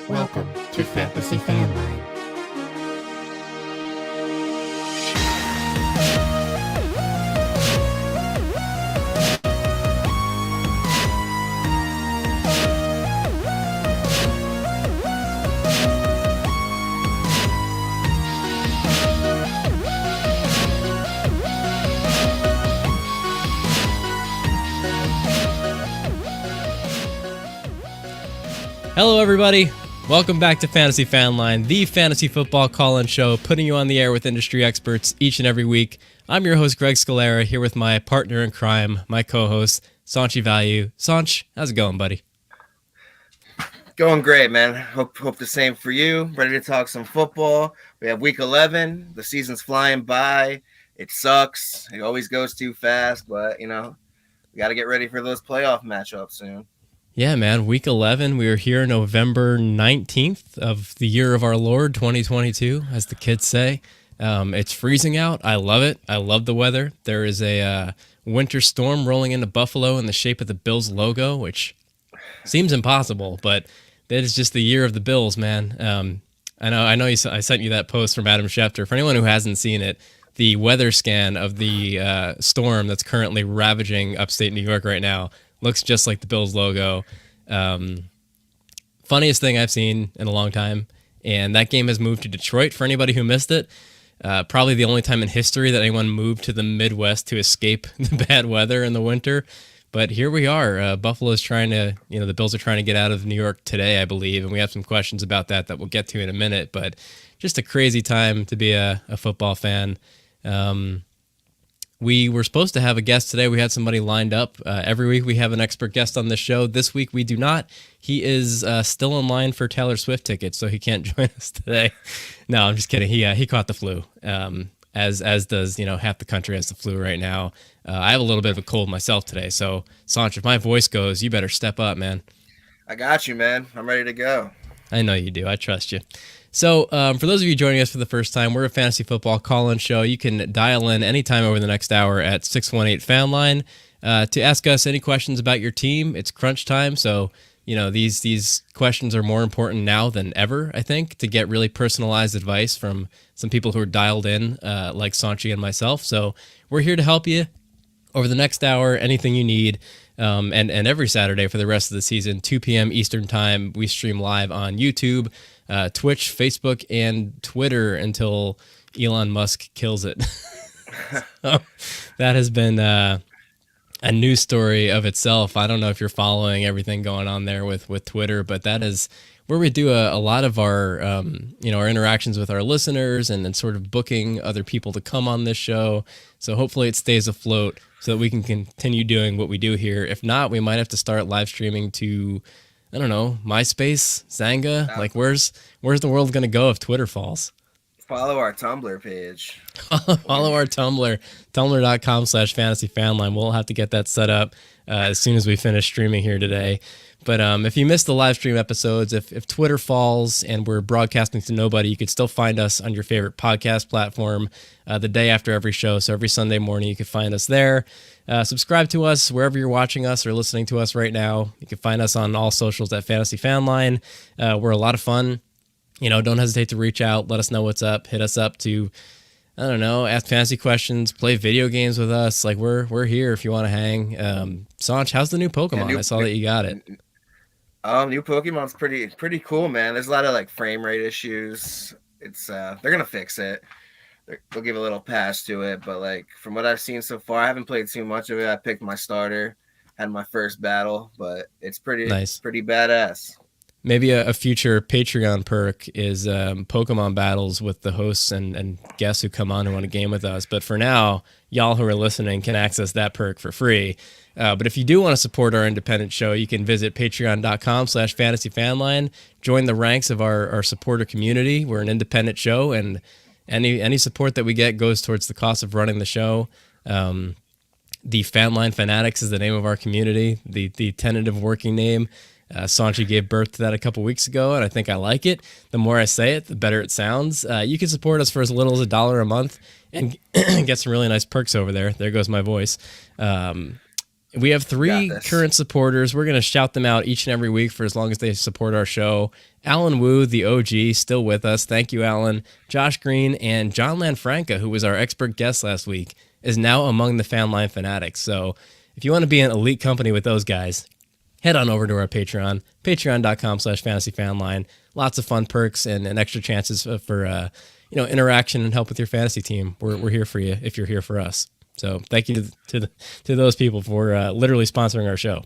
Welcome to Fantasy Fanline. Hello, everybody. Welcome back to Fantasy Fanline, the fantasy football call-in show, putting you on the air with industry experts each and every week. I'm your host, Greg Scalera, here with my partner in crime, my co-host, Saunch Value. Saunch, how's it going, buddy? Going great, man. Hope the same for you. Ready to talk some football. We have week 11. The season's flying by. It sucks. It always goes too fast, but, we got to get ready for those playoff matchups soon. Yeah, man. Week 11. We are here November 19th of the year of our Lord, 2022, as the kids say. It's freezing out. I love it. I love the weather. There is a winter storm rolling into Buffalo in the shape of the Bills logo, which seems impossible, but that is just the year of the Bills, man. I know. I sent you that post from Adam Schefter. For anyone who hasn't seen it, the weather scan of the storm that's currently ravaging upstate New York right now looks just like the Bills logo. Funniest thing I've seen in a long time. And that game has moved to Detroit for anybody who missed it. Probably the only time in history that anyone moved to the Midwest to escape the bad weather in the winter. But here we are. Buffalo's trying to, the Bills are trying to get out of New York today, I believe. And we have some questions about that we'll get to in a minute. But just a crazy time to be a football fan. We were supposed to have a guest today. We had somebody lined up. Every week we have an expert guest on this show. This week we do not. He is still in line for Taylor Swift tickets, so he can't join us today. No, I'm just kidding. He caught the flu, as does half the country has the flu right now. I have a little bit of a cold myself today, so Saunch, if my voice goes, you better step up, man. I got you, man. I'm ready to go. I know you do. I trust you. So for those of you joining us for the first time, we're a fantasy football call-in show. You can dial in anytime over the next hour at 618-FANLINE to ask us any questions about your team. It's crunch time, so these questions are more important now than ever, I think, to get really personalized advice from some people who are dialed in, like Saunchy and myself. So we're here to help you over the next hour, anything you need. And every Saturday for the rest of the season, 2 p.m. Eastern Time, we stream live on YouTube, Twitch, Facebook, and Twitter until Elon Musk kills it. So that has been a news story of itself. I don't know if you're following everything going on there with Twitter, but that is where we do a lot of our our interactions with our listeners and sort of booking other people to come on this show. So hopefully it stays afloat so that we can continue doing what we do here. If not, we might have to start live streaming to, I don't know, MySpace, Zanga. Like, where's the world going to go if Twitter falls? Follow our Tumblr page. Follow our Tumblr, tumblr.com/fantasyfanline. We'll have to get that set up as soon as we finish streaming here today. But if you missed the live stream episodes, if Twitter falls and we're broadcasting to nobody, you could still find us on your favorite podcast platform the day after every show. So every Sunday morning, you can find us there. Subscribe to us wherever you're watching us or listening to us right now. You can find us on all socials at Fantasy Fanline. We're a lot of fun. Don't hesitate to reach out. Let us know what's up. Hit us up to, I don't know, ask fantasy questions, play video games with us. Like, we're here if you want to hang. Saunch, how's the new Pokemon? I saw that you got it. New Pokemon's pretty cool, man. There's a lot of frame rate issues. It's they're gonna fix it. They'll give a little pass to it, but from what I've seen so far, I haven't played too much of it. I picked my starter, had my first battle, but it's pretty nice. Pretty badass. Maybe a future Patreon perk is Pokemon battles with the hosts and guests who come on and want to game with us. But for now, y'all who are listening can access that perk for free. But if you do want to support our independent show, you can visit patreon.com/fantasyfanline. Join the ranks of our supporter community. We're an independent show, and any support that we get goes towards the cost of running the show. The Fanline Fanatics is the name of our community, the tentative working name. Saunchy gave birth to that a couple weeks ago, and I think I like it. The more I say it, the better it sounds. You can support us for as little as $1 a month and get some really nice perks over there. There goes my voice. We have Got 3 this. current supporters. We're going to shout them out each and every week for as long as they support our show. Alan Wu, the OG, still with us. Thank you, Alan. Josh Green and John Lanfranca, who was our expert guest last week, is now among the Fanline fanatics. So if you want to be in elite company with those guys, head on over to our Patreon, patreon.com/fantasyfanline. Lots of fun perks and extra chances for interaction and help with your fantasy team. We're here for you if you're here for us. So thank you to those people for literally sponsoring our show.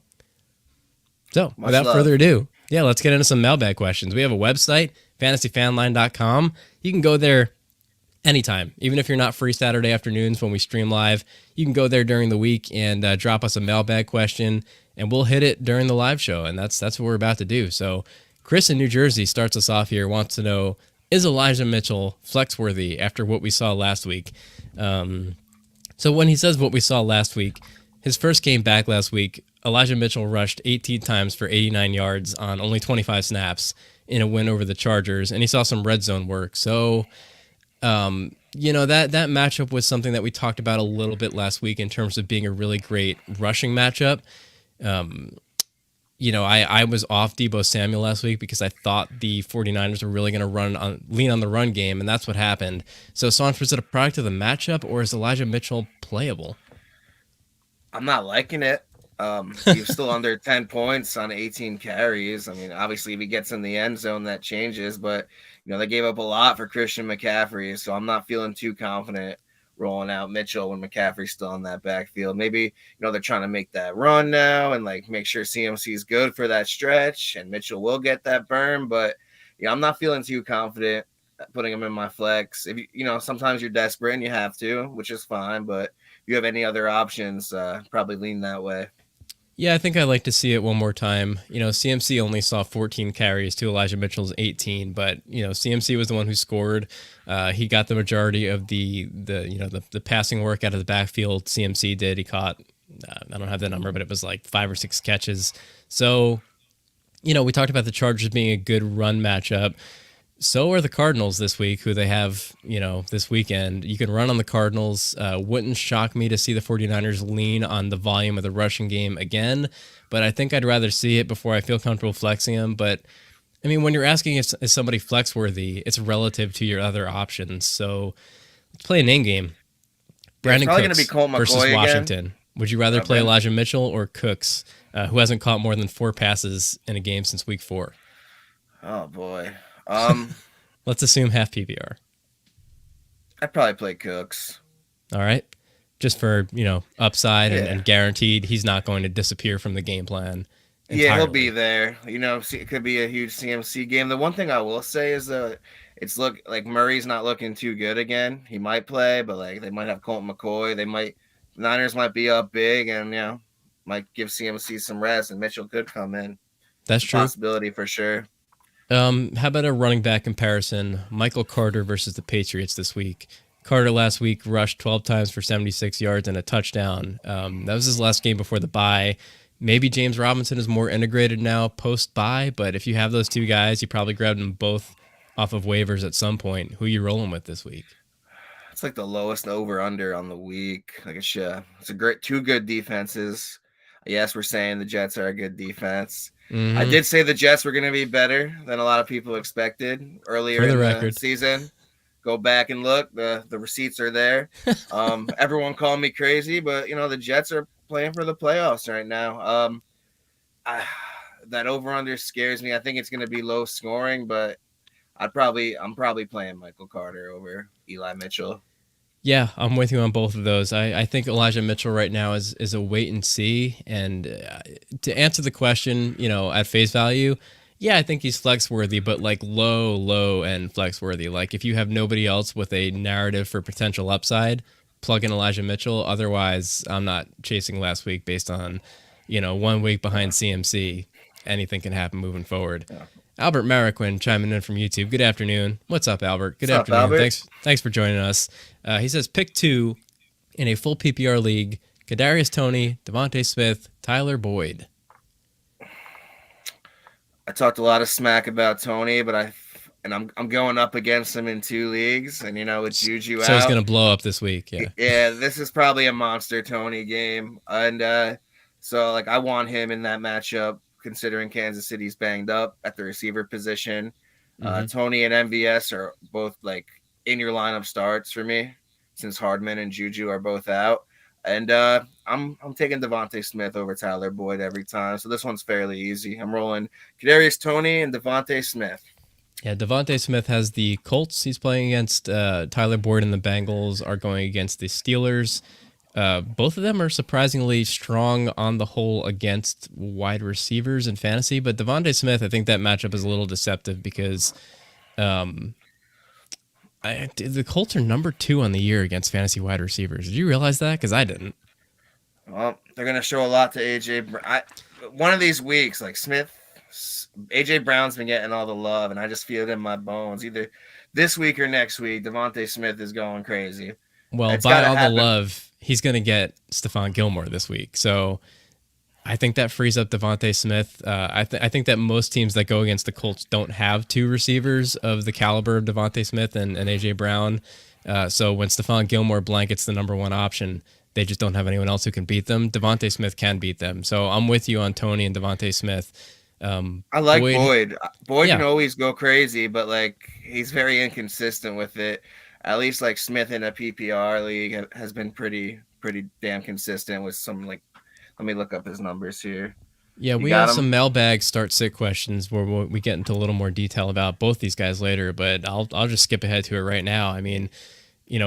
So without further ado, let's get into some mailbag questions. We have a website, fantasyfanline.com. You can go there anytime, even if you're not free Saturday afternoons when we stream live. You can go there during the week and drop us a mailbag question, and we'll hit it during the live show. And that's what we're about to do. So Chris in New Jersey starts us off here, wants to know, is Elijah Mitchell flex-worthy after what we saw last week? So when he says what we saw last week, his first game back last week, Elijah Mitchell rushed 18 times for 89 yards on only 25 snaps in a win over the Chargers, and he saw some red zone work. So, that matchup was something that we talked about a little bit last week in terms of being a really great rushing matchup. I was off Deebo Samuel last week because I thought the 49ers were really going to lean on the run game, and that's what happened. So, Saunch, was it a product of the matchup, or is Elijah Mitchell playable? I'm not liking it. He's still under 10 points on 18 carries. I mean, obviously, if he gets in the end zone, that changes, but, they gave up a lot for Christian McCaffrey, so I'm not feeling too confident rolling out Mitchell when McCaffrey's still in that backfield. Maybe, they're trying to make that run now and make sure CMC is good for that stretch and Mitchell will get that burn. But I'm not feeling too confident putting him in my flex. If sometimes you're desperate and you have to, which is fine, but if you have any other options, probably lean that way. Yeah, I think I'd like to see it one more time. CMC only saw 14 carries to Elijah Mitchell's 18, but CMC was the one who scored. He got the majority of the passing work out of the backfield. CMC did. He caught, I don't have the number, but it was 5 or 6 catches. So, we talked about the Chargers being a good run matchup. So are the Cardinals this week, who they have, this weekend. You can run on the Cardinals. Wouldn't shock me to see the 49ers lean on the volume of the rushing game again, but I think I'd rather see it before I feel comfortable flexing them. But, I mean, when you're asking is somebody flex-worthy, it's relative to your other options. So let's play a name game. Brandon Cooks be Colt McCoy versus Washington. Again. Would you rather play Elijah Mitchell or Cooks, who hasn't caught more than 4 passes in a game since week 4? Oh, boy. Let's assume half PPR. I'd probably play Cooks. All right. Just for, upside and guaranteed he's not going to disappear from the game plan entirely. Yeah, he'll be there. It could be a huge CMC game. The one thing I will say is it's Murray's not looking too good again. He might play, but they might have Colt McCoy. The Niners might be up big and, might give CMC some rest and Mitchell could come in. That's true. Possibility for sure. How about a running back comparison? Michael Carter versus the Patriots this week. Carter last week rushed 12 times for 76 yards and a touchdown. That was his last game before the bye. Maybe James Robinson is more integrated now post-bye, but if you have those two guys, you probably grabbed them both off of waivers at some point. Who are you rolling with this week? It's the lowest over-under on the week. It's a great 2 good defenses. Yes, we're saying the Jets are a good defense. Mm-hmm. I did say the Jets were going to be better than a lot of people expected earlier in the season. Go back and look. The receipts are there. Everyone called me crazy, but, the Jets are playing for the playoffs right now. That over-under scares me. I think it's going to be low scoring, but I'm probably playing Michael Carter over Eli Mitchell. Yeah, I'm with you on both of those. I think Elijah Mitchell right now is a wait and see. And to answer the question, at face value, yeah, I think he's flex worthy, but low end flex worthy. If you have nobody else with a narrative for potential upside, plug in Elijah Mitchell. Otherwise, I'm not chasing last week based on, 1 week behind CMC. Anything can happen moving forward. Yeah. Albert Mariquin chiming in from YouTube. Good afternoon. What's up, Albert? Good afternoon. Albert? Thanks for joining us. He says pick 2 in a full PPR league: Kadarius Toney, Devontae Smith, Tyler Boyd. I talked a lot of smack about Toney, but I'm going up against him in 2 leagues, and with Juju out, so he's going to blow up this week. Yeah, this is probably a monster Toney game, and So like I want him in that matchup, considering Kansas City's banged up at the receiver position. Mm-hmm. Tony and MVS are both like in your lineup starts for me, since Hardman and Juju are both out. And I'm taking Devontae Smith over Tyler Boyd every time. So this one's fairly easy. I'm rolling Kadarius Toney and Devontae Smith. Yeah, Devontae Smith has the Colts. He's playing against Tyler Boyd, and the Bengals are going against the Steelers. Both of them are surprisingly strong on the whole against wide receivers in fantasy, but Devontae Smith, I think that matchup is a little deceptive because the Colts are number 2 on the year against fantasy wide receivers. Did you realize that? Because I didn't. Well, they're going to show a lot to AJ. One of these weeks, like AJ Brown's been getting all the love, and I just feel it in my bones. Either this week or next week, Devontae Smith is going crazy. Well, by all the love, he's going to get Stephon Gilmore this week. So I think that frees up Devontae Smith. I think that most teams that go against the Colts don't have 2 receivers of the caliber of Devontae Smith and A.J. Brown. So when Stephon Gilmore blankets the number 1 option, they just don't have anyone else who can beat them. Devontae Smith can beat them. So I'm with you on Toney and Devontae Smith. I like Boyd. Boyd can always go crazy, but like he's very inconsistent with it. At least like Smith in a PPR league has been pretty damn consistent with some like. Let me look up his numbers here. Yeah, we have some mailbag start-sit questions where we get into a little more detail about both these guys later, but I'll just skip ahead to it right now. I mean,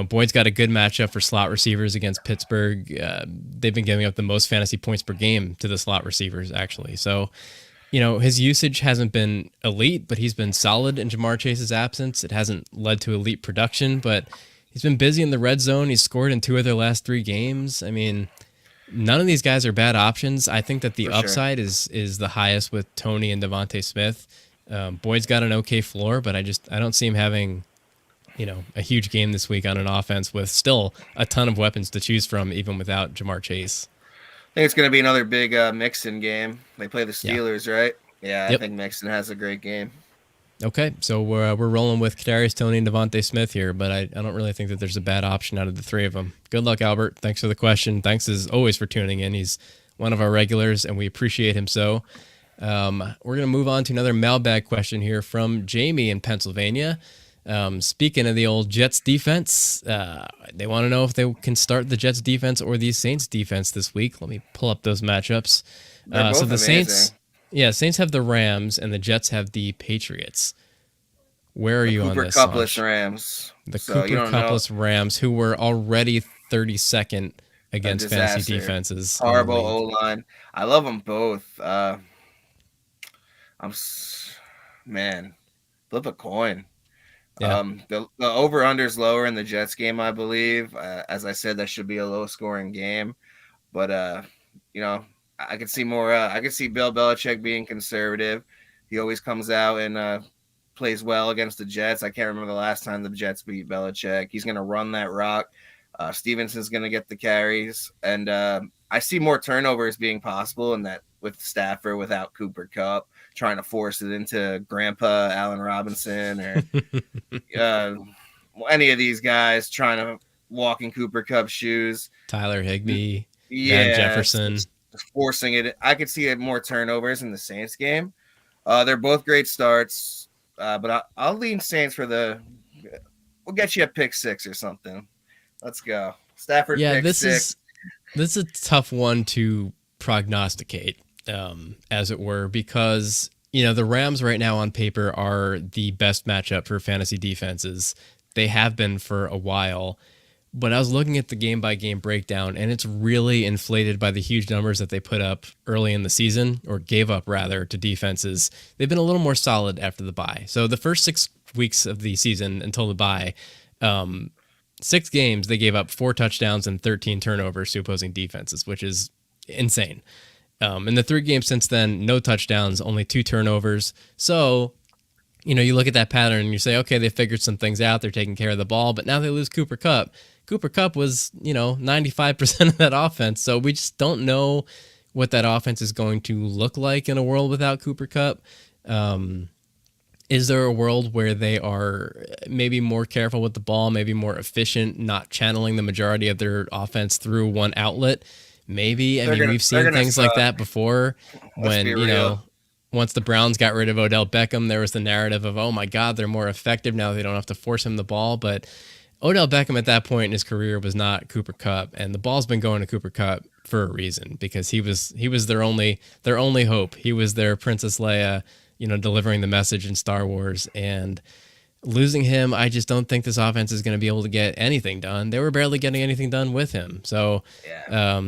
Boyd's got a good matchup for slot receivers against Pittsburgh. They've been giving up the most fantasy points per game to the slot receivers, actually. So, his usage hasn't been elite, but he's been solid in Jamar Chase's absence. It hasn't led to elite production, but he's been busy in the red zone. He's scored in 2 of their last 3 games. I mean, none of these guys are bad options. I think that the upside is the highest with Toney and Devontae Smith. Boyd's got an okay floor, but I don't see him having, a huge game this week on an offense with still a ton of weapons to choose from, even without Jamar Chase. I think it's going to be another big Mixon game. They play the Steelers, right? Yeah, yep. I think Mixon has a great game. Okay, so we're rolling with Kadarius Toney and Devontae Smith here, but I don't really think that there's a bad option out of the 3 of them. Good luck, Albert. Thanks for the question. Thanks as always for tuning in. He's one of our regulars, and we appreciate him so. We're going to move on to another mailbag question here from Jamie in Pennsylvania. Speaking of the old Jets defense, they want to know if they can start the Jets defense or the Saints defense this week. Let me pull up those matchups. So the Saints have the Rams and the Jets have the Patriots. Where are you on this? Cooper Cupless Rams. The Cooper Cupless Rams, who were already 32nd against fantasy defenses. Horrible O-line. I love them both. Flip a coin. Yeah. The over-under is lower in the Jets game, I believe. As I said, that should be a low-scoring game. But, I could see more. I could see Bill Belichick being conservative. He always comes out and plays well against the Jets. I can't remember the last time the Jets beat Belichick. He's going to run that rock. Stevenson's going to get the carries. And I see more turnovers being possible in that with Stafford without Cooper Kupp, trying to force it into Grandpa Allen Robinson or any of these guys trying to walk in Cooper Kupp's shoes. Tyler Higbee, Van Jefferson. Just forcing it. I could see more turnovers in the Saints game. They're both great starts, but I'll lean Saints for we'll get you a pick 6 or something. Let's go. Stafford pick 6. This is a tough one to prognosticate, as it were, because the Rams right now on paper are the best matchup for fantasy defenses. They have been for a while, but I was looking at the game-by-game breakdown, and it's really inflated by the huge numbers that they put up early in the season, or gave up, rather, to defenses. They've been a little more solid after the bye. So the first 6 weeks of the season until the bye, 6 games, they gave up 4 touchdowns and 13 turnovers to opposing defenses, which is insane. In the 3 games since then, no touchdowns, only 2 turnovers. So, you look at that pattern and you say, okay, they figured some things out. They're taking care of the ball, but now they lose Cooper Kupp. Cooper Kupp was, 95% of that offense. So we just don't know what that offense is going to look like in a world without Cooper Kupp. Is there a world where they are maybe more careful with the ball, maybe more efficient, not channeling the majority of their offense through one outlet? maybe. I They're mean, gonna we've they're seen gonna things like suck. that before Let's when, be real. once the Browns got rid of Odell Beckham, there was the narrative of, oh my God, they're more effective now. They don't have to force him the ball. But Odell Beckham at that point in his career was not Cooper Kupp, and the ball's been going to Cooper Kupp for a reason because he was their only hope. He was their Princess Leia, delivering the message in Star Wars. And losing him, I just don't think this offense is going to be able to get anything done. They were barely getting anything done with him. So, Yeah,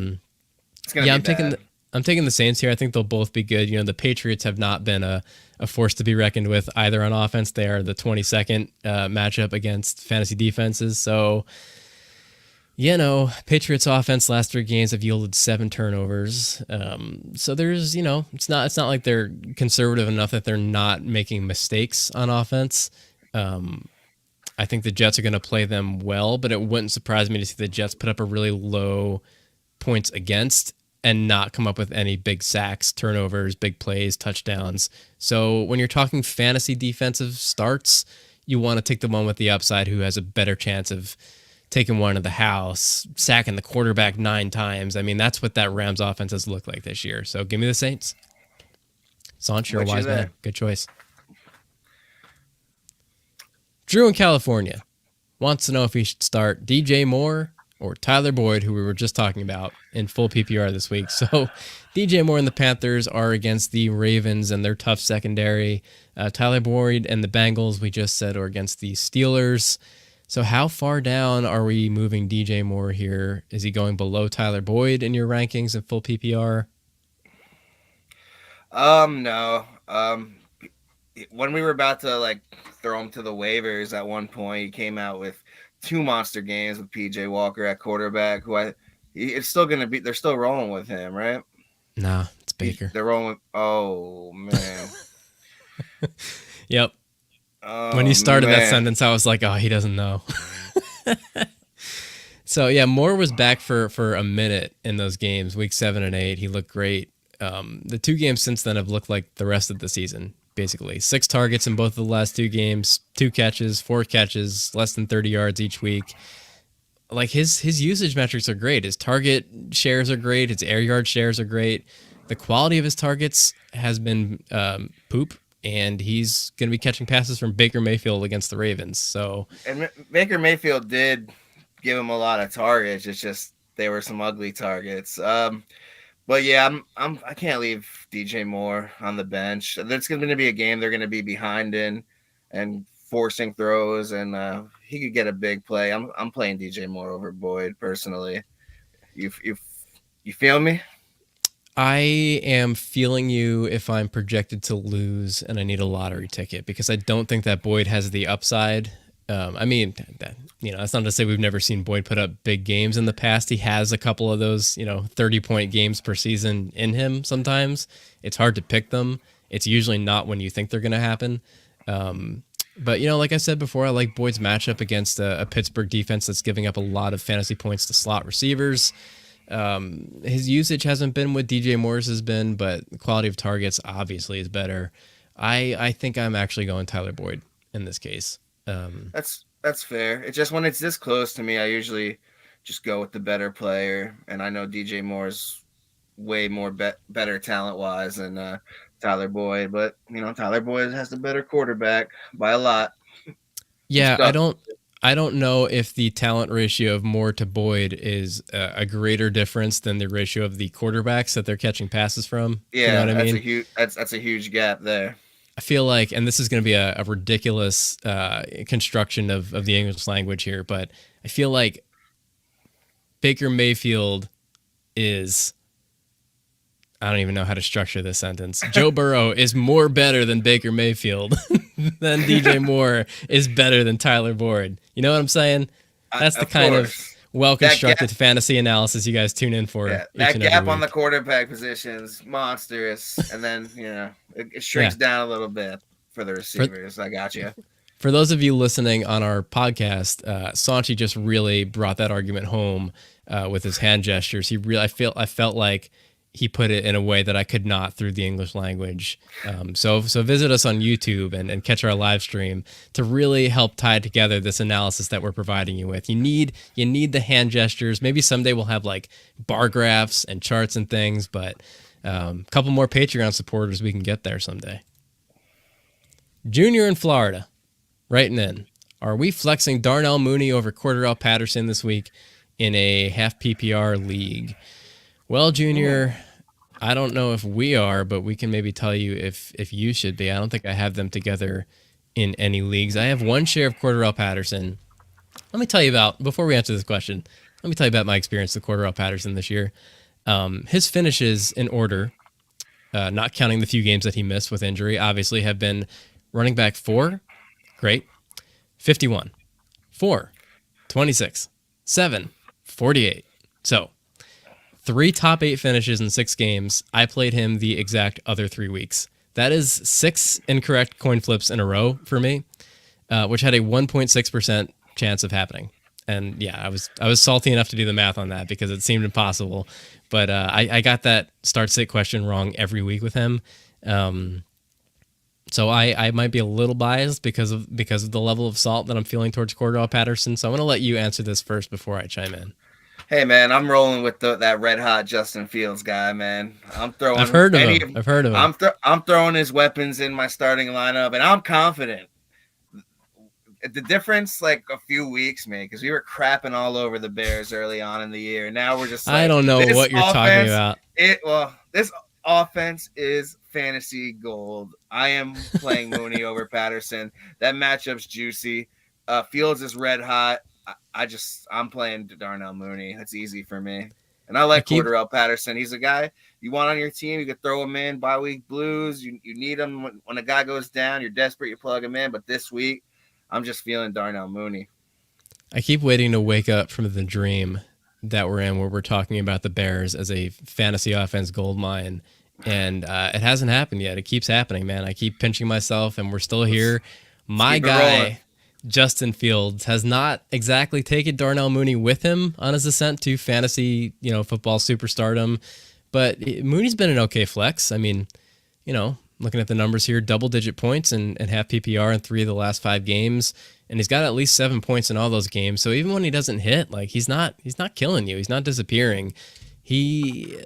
it's gonna be I'm taking the Saints here. I think they'll both be good. The Patriots have not been a force to be reckoned with either on offense. They are the 22nd matchup against fantasy defenses. So, Patriots offense last 3 games have yielded 7 turnovers. So there's, it's not like they're conservative enough that they're not making mistakes on offense. I think the Jets are going to play them well, but it wouldn't surprise me to see the Jets put up a really low points against and not come up with any big sacks, turnovers, big plays, touchdowns. So when you're talking fantasy defensive starts, you want to take the one with the upside who has a better chance of taking one to the house, sacking the quarterback 9 times. I mean, that's what that Rams offense has looked like this year. So give me the Saints. Saunch, you're a wise man. Good choice. Drew in California wants to know if he should start DJ Moore or Tyler Boyd, who we were just talking about, in full PPR this week. So DJ Moore and the Panthers are against the Ravens and their tough secondary. Tyler Boyd and the Bengals, we just said, are against the Steelers. So how far down are we moving DJ Moore here? Is he going below Tyler Boyd in your rankings in full PPR? No. When we were about to throw him to the waivers at one point, he came out with 2 monster games with PJ Walker at quarterback, it's still going to be, they're still rolling with him, right? Nah, it's Baker. They're rolling with, oh man. Yep. When you started that sentence, I was like, oh, he doesn't know. So yeah, Moore was back for a minute in those games, week 7 and 8. He looked great. The 2 games since then have looked like the rest of the season, basically. 6 targets in both of the last 2 games, 2 catches, 4 catches, less than 30 yards each week. Like his usage metrics are great. His target shares are great. His air yard shares are great. The quality of his targets has been poop, and he's going to be catching passes from Baker Mayfield against the Ravens. So, and Baker Mayfield did give him a lot of targets. It's just they were some ugly targets. But yeah, I can't leave DJ Moore on the bench. There's going to be a game they're going to be behind in and forcing throws, and he could get a big play. I'm playing DJ Moore over Boyd personally. You feel me? I am feeling you if I'm projected to lose and I need a lottery ticket, because I don't think that Boyd has the upside. I mean, that's not to say we've never seen Boyd put up big games in the past. He has a couple of those, 30-point games per season in him sometimes. It's hard to pick them. It's usually not when you think they're going to happen. But, like I said before, I like Boyd's matchup against a Pittsburgh defense that's giving up a lot of fantasy points to slot receivers. His usage hasn't been what DJ Moore's has been, but the quality of targets obviously is better. I think I'm actually going Tyler Boyd in this case. That's fair. It's just when it's this close to me, I usually just go with the better player, and I know DJ Moore's way more better talent-wise than Tyler Boyd, but Tyler Boyd has the better quarterback by a lot. Yeah, I don't know if the talent ratio of Moore to Boyd is a greater difference than the ratio of the quarterbacks that they're catching passes from. Yeah, you know what I mean? That's a huge gap there. I feel like, and this is going to be a ridiculous construction of the English language here, but I feel like Baker Mayfield is, I don't even know how to structure this sentence. Joe Burrow is more better than Baker Mayfield than DJ Moore is better than Tyler Boyd. You know what I'm saying? That's the kind of well-constructed fantasy analysis you guys tune in for. Yeah, that gap on the quarterback positions, monstrous. And then, it shrinks down a little bit for the receivers. I got you. For those of you listening on our podcast, Saunch just really brought that argument home with his hand gestures. I felt like he put it in a way that I could not through the English language. So visit us on YouTube and catch our live stream to really help tie together this analysis that we're providing you with. You need the hand gestures. Maybe someday we'll have like bar graphs and charts and things, but a couple more Patreon supporters, we can get there someday. Junior in Florida, writing in, are we flexing Darnell Mooney over Cordarrelle Patterson this week in a half PPR league? Well, Junior, I don't know if we are, but we can maybe tell you if you should be. I don't think I have them together in any leagues. I have one share of Cordarrelle Patterson. Let me tell you about, before we answer this question, let me tell you about my experience with Cordarrelle Patterson this year. His finishes in order, not counting the few games that he missed with injury, obviously have been running back 4, great, 51, 4, 26, 7, 48. So 3 top 8 finishes in 6 games. I played him the exact other 3 weeks. That is 6 incorrect coin flips in a row for me, which had a 1.6% chance of happening. And yeah, I was salty enough to do the math on that because it seemed impossible. But I got that start sit question wrong every week with him. So I might be a little biased because of the level of salt that I'm feeling towards Cordarrelle Patterson. So I'm going to let you answer this first before I chime in. Hey man, I'm rolling with that red hot Justin Fields guy, man. I'm throwing. I've heard of him. I'm throwing his weapons in my starting lineup, and I'm confident. The difference, like a few weeks, man, because we were crapping all over the Bears early on in the year. Now we're just. Like, I don't know what you're talking about. This offense is fantasy gold. I am playing Mooney over Patterson. That matchup's juicy. Fields is red hot. I'm playing Darnell Mooney. That's easy for me. And I like Cordarrelle Patterson. He's a guy you want on your team. You could throw him in bye-week blues. You need him when a guy goes down. You're desperate. You plug him in. But this week, I'm just feeling Darnell Mooney. I keep waiting to wake up from the dream that we're in where we're talking about the Bears as a fantasy offense gold mine. And it hasn't happened yet. It keeps happening, man. I keep pinching myself, and we're still here. My guy, Justin Fields, has not exactly taken Darnell Mooney with him on his ascent to fantasy, football superstardom. But Mooney's been an okay flex. I mean, looking at the numbers here, double-digit points and half PPR in 3 of the last 5 games, and he's got at least 7 points in all those games. So even when he doesn't hit, like he's not killing you. He's not disappearing. We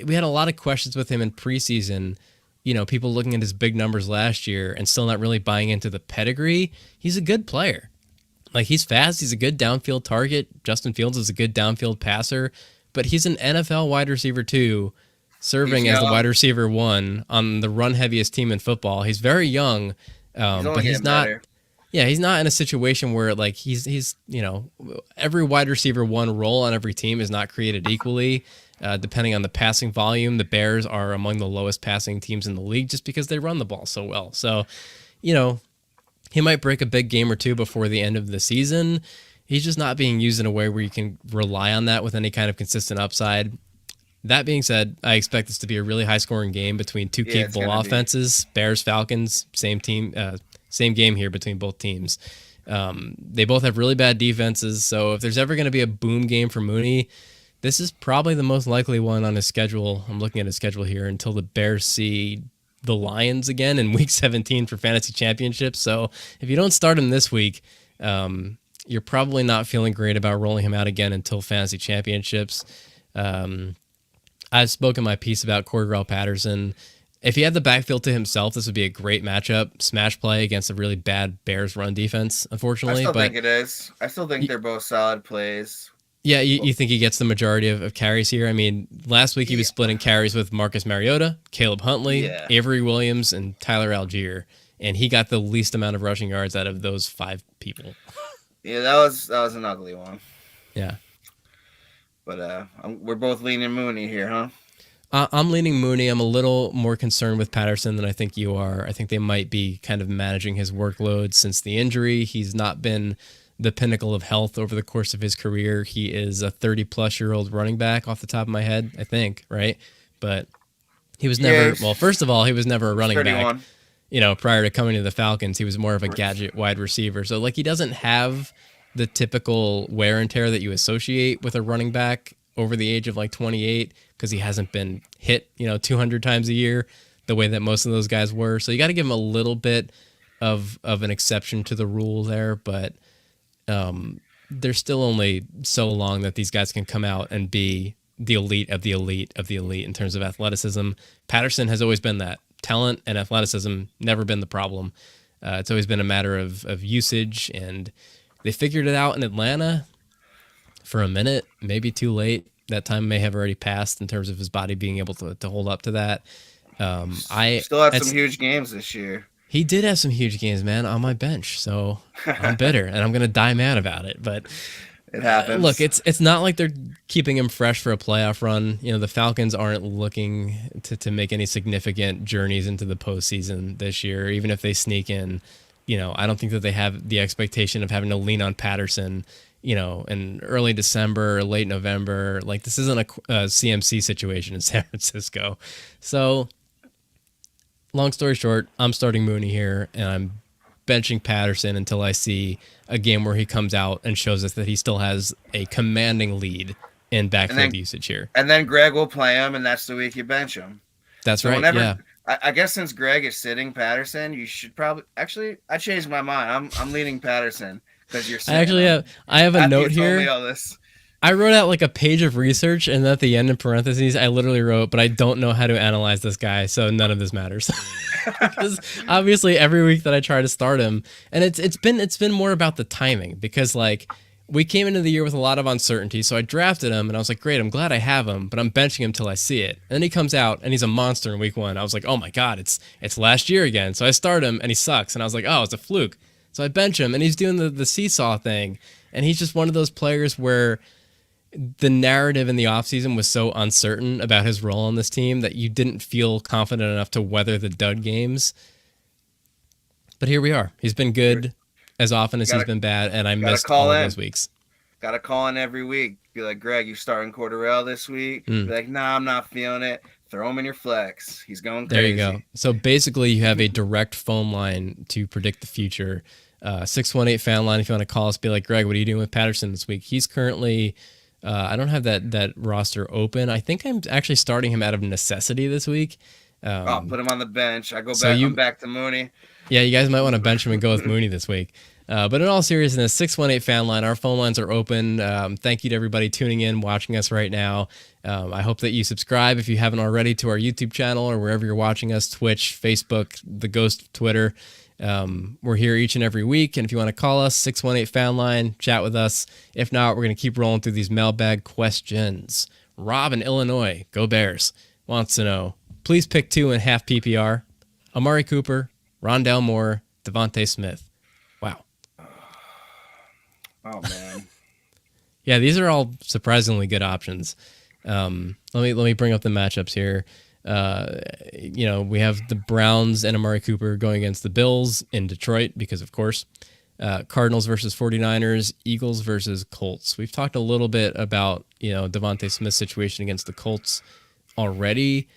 had a lot of questions with him in preseason. People looking at his big numbers last year and still not really buying into the pedigree. He's a good player. Like, he's fast. He's a good downfield target. Justin Fields is a good downfield passer, but he's an NFL wide receiver 2, serving as the wide receiver 1 on the run heaviest team in football. He's very young, but he's not. Better. Yeah, he's not in a situation where like he's every wide receiver 1 role on every team is not created equally. Depending on the passing volume, the Bears are among the lowest passing teams in the league just because they run the ball so well. So, he might break a big game or 2 before the end of the season. He's just not being used in a way where you can rely on that with any kind of consistent upside. That being said, I expect this to be a really high-scoring game between 2 capable offenses. Bears, Falcons, same team, same game here between both teams. They both have really bad defenses, so if there's ever going to be a boom game for Mooney, this is probably the most likely one on his schedule. I'm looking at his schedule here until the Bears see the Lions again in Week 17 for fantasy championships. So if you don't start him this week, you're probably not feeling great about rolling him out again until fantasy championships. I've spoken my piece about Cordarrelle Patterson. If he had the backfield to himself, this would be a great matchup. Smash play against a really bad Bears run defense, unfortunately. I still think it is. I still think they're both solid plays. Yeah, you think he gets the majority of carries here? I mean, last week he was splitting carries with Marcus Mariota, Caleb Huntley, Avery Williams, and Tyler Algier, and he got the least amount of rushing yards out of those 5 people. Yeah, that was an ugly one. Yeah. But we're both leaning Mooney here, huh? I'm leaning Mooney. I'm a little more concerned with Patterson than I think you are. I think they might be kind of managing his workload since the injury. He's not been the pinnacle of health over the course of his career. He is a 30-plus-year-old running back off the top of my head, I think, right? But he was never, well, first of all, he was never a running 31. Back. Prior to coming to the Falcons, he was more of a gadget wide receiver. So, like, he doesn't have the typical wear and tear that you associate with a running back. over the age of like 28 because he hasn't been hit, 200 times a year the way that most of those guys were. So you got to give him a little bit of an exception to the rule there, but there's still only so long that these guys can come out and be the elite of the elite of the elite in terms of athleticism. Patterson has always been that. Talent and athleticism never been the problem. It's always been a matter of usage, and they figured it out in Atlanta for a minute, maybe too late. That time may have already passed in terms of his body being able to hold up to that. I still had some huge games this year. He did have some huge games, man, on my bench. So I'm bitter, and I'm gonna die mad about it. But it happens. Look, it's not like they're keeping him fresh for a playoff run. The Falcons aren't looking to make any significant journeys into the postseason this year. Even if they sneak in, I don't think that they have the expectation of having to lean on Patterson, in early December or late November. Like, this isn't a CMC situation in San Francisco. So, long story short, I'm starting Mooney here, and I'm benching Patterson until I see a game where he comes out and shows us that he still has a commanding lead in backfield usage here. And then Greg will play him, and that's the week you bench him. That's so right. Yeah. I guess since Greg is sitting Patterson, you should probably actually. I changed my mind. I'm leaning Patterson because you're. I have a note here. Told me all this. I wrote out like a page of research, and at the end in parentheses, I literally wrote, but I don't know how to analyze this guy, so none of this matters. Because obviously every week that I try to start him, and it's been more about the timing, because like we came into the year with a lot of uncertainty, so I drafted him, and I was like, great, I'm glad I have him, but I'm benching him till I see it. And then he comes out, and he's a monster in week 1. I was like, oh my god, it's last year again. So I start him, and he sucks, and I was like, oh, it's a fluke. So I bench him, and he's doing the seesaw thing, and he's just one of those players where the narrative in the offseason was so uncertain about his role on this team that you didn't feel confident enough to weather the dud games. But here we are. He's been good as often as he's been bad, and I missed all of those weeks. Got to call in every week. Be like, Greg, you starting Cordarrelle this week? Be like, nah, I'm not feeling it. Throw him in your flex. He's going crazy. There you go. So basically you have a direct phone line to predict the future. 618 Fanline, if you want to call us, be like, Greg, what are you doing with Patterson this week? He's currently... I don't have that roster open. I think I'm actually starting him out of necessity this week. I'll put him on the bench. I'm back to Mooney. Yeah, you guys might want to bench him and go with Mooney this week. But in all seriousness, 618 Fanline, our phone lines are open. Thank you to everybody tuning in, watching us right now. I hope that you subscribe if you haven't already to our YouTube channel or wherever you're watching us, Twitch, Facebook, the ghost of Twitter. We're here each and every week, and if you want to call us, 618 Fanline, chat with us. If not, we're going to keep rolling through these mailbag questions. Rob in Illinois, go Bears, wants to know, please pick 2 in half PPR. Amari Cooper, Rondale Moore, Devontae Smith. Wow. Oh, man. Yeah, these are all surprisingly good options. Let me bring up the matchups here. We have the Browns and Amari Cooper going against the Bills in Detroit because, of course, Cardinals versus 49ers, Eagles versus Colts. We've talked a little bit about, Devontae Smith's situation against the Colts already.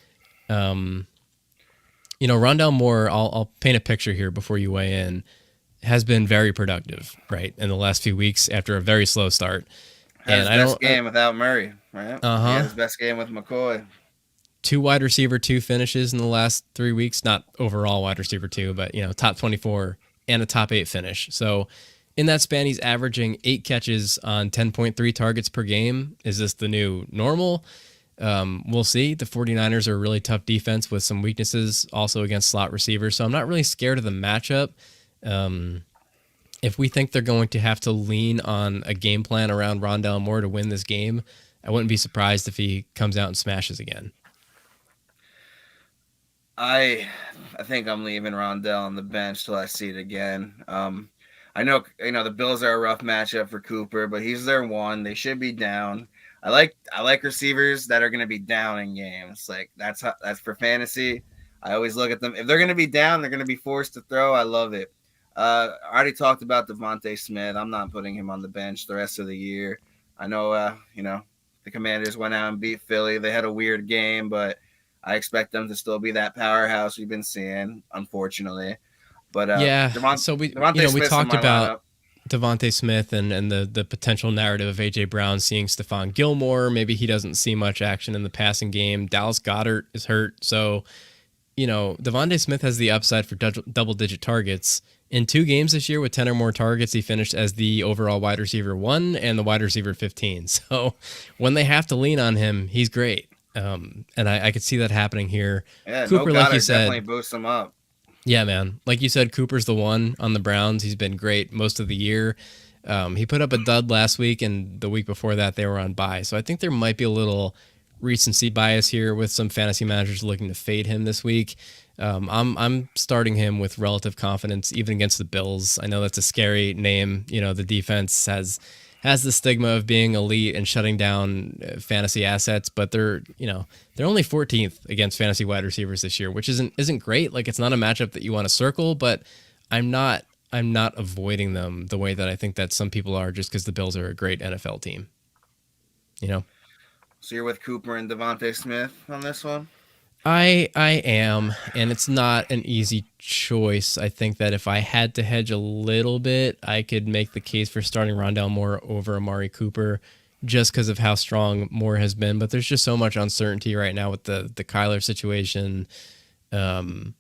Rondale Moore, I'll paint a picture here before you weigh in, has been very productive, right, in the last few weeks after a very slow start. Had his best game without Murray, right? He had his best game with McCoy. 2 wide receiver 2 finishes in the last 3 weeks, not overall wide receiver 2, but top 24 and a top 8 finish. So in that span, he's averaging 8 catches on 10.3 targets per game. Is this the new normal? We'll see. The 49ers are a really tough defense with some weaknesses also against slot receivers. So I'm not really scared of the matchup. If we think they're going to have to lean on a game plan around Rondale Moore to win this game, I wouldn't be surprised if he comes out and smashes again. I think I'm leaving Rondale on the bench till I see it again. I know the Bills are a rough matchup for Cooper, but he's their one. They should be down. I like receivers that are going to be down in games. Like that's for fantasy. I always look at them. If they're going to be down, they're going to be forced to throw. I love it. I already talked about Devontae Smith. I'm not putting him on the bench the rest of the year. I know the Commanders went out and beat Philly. They had a weird game, but I expect them to still be that powerhouse we've been seeing, unfortunately. But we talked about Devontae Smith and the potential narrative of A.J. Brown seeing Stephon Gilmore. Maybe he doesn't see much action in the passing game. Dallas Goedert is hurt. So, Devontae Smith has the upside for double-digit targets. In 2 games this year with 10 or more targets, he finished as the overall wide receiver 1 and the wide receiver 15. So when they have to lean on him, he's great. And I could see that happening here. Yeah, Cooper, no, like you said, definitely boosts him up. Yeah, man. Like you said, Cooper's the one on the Browns. He's been great most of the year. He put up a dud last week, and the week before that they were on bye. So I think there might be a little recency bias here with some fantasy managers looking to fade him this week. I'm starting him with relative confidence, even against the Bills. I know that's a scary name. The defense has the stigma of being elite and shutting down fantasy assets, but they're only 14th against fantasy wide receivers this year, which isn't great. Like, it's not a matchup that you want to circle, but I'm not avoiding them the way that I think that some people are, just because the Bills are a great NFL team. So you're with Cooper and Devontae Smith on this one? I am, and it's not an easy choice. I think that if I had to hedge a little bit, I could make the case for starting Rondale Moore over Amari Cooper, just because of how strong Moore has been. But there's just so much uncertainty right now with the Kyler situation, and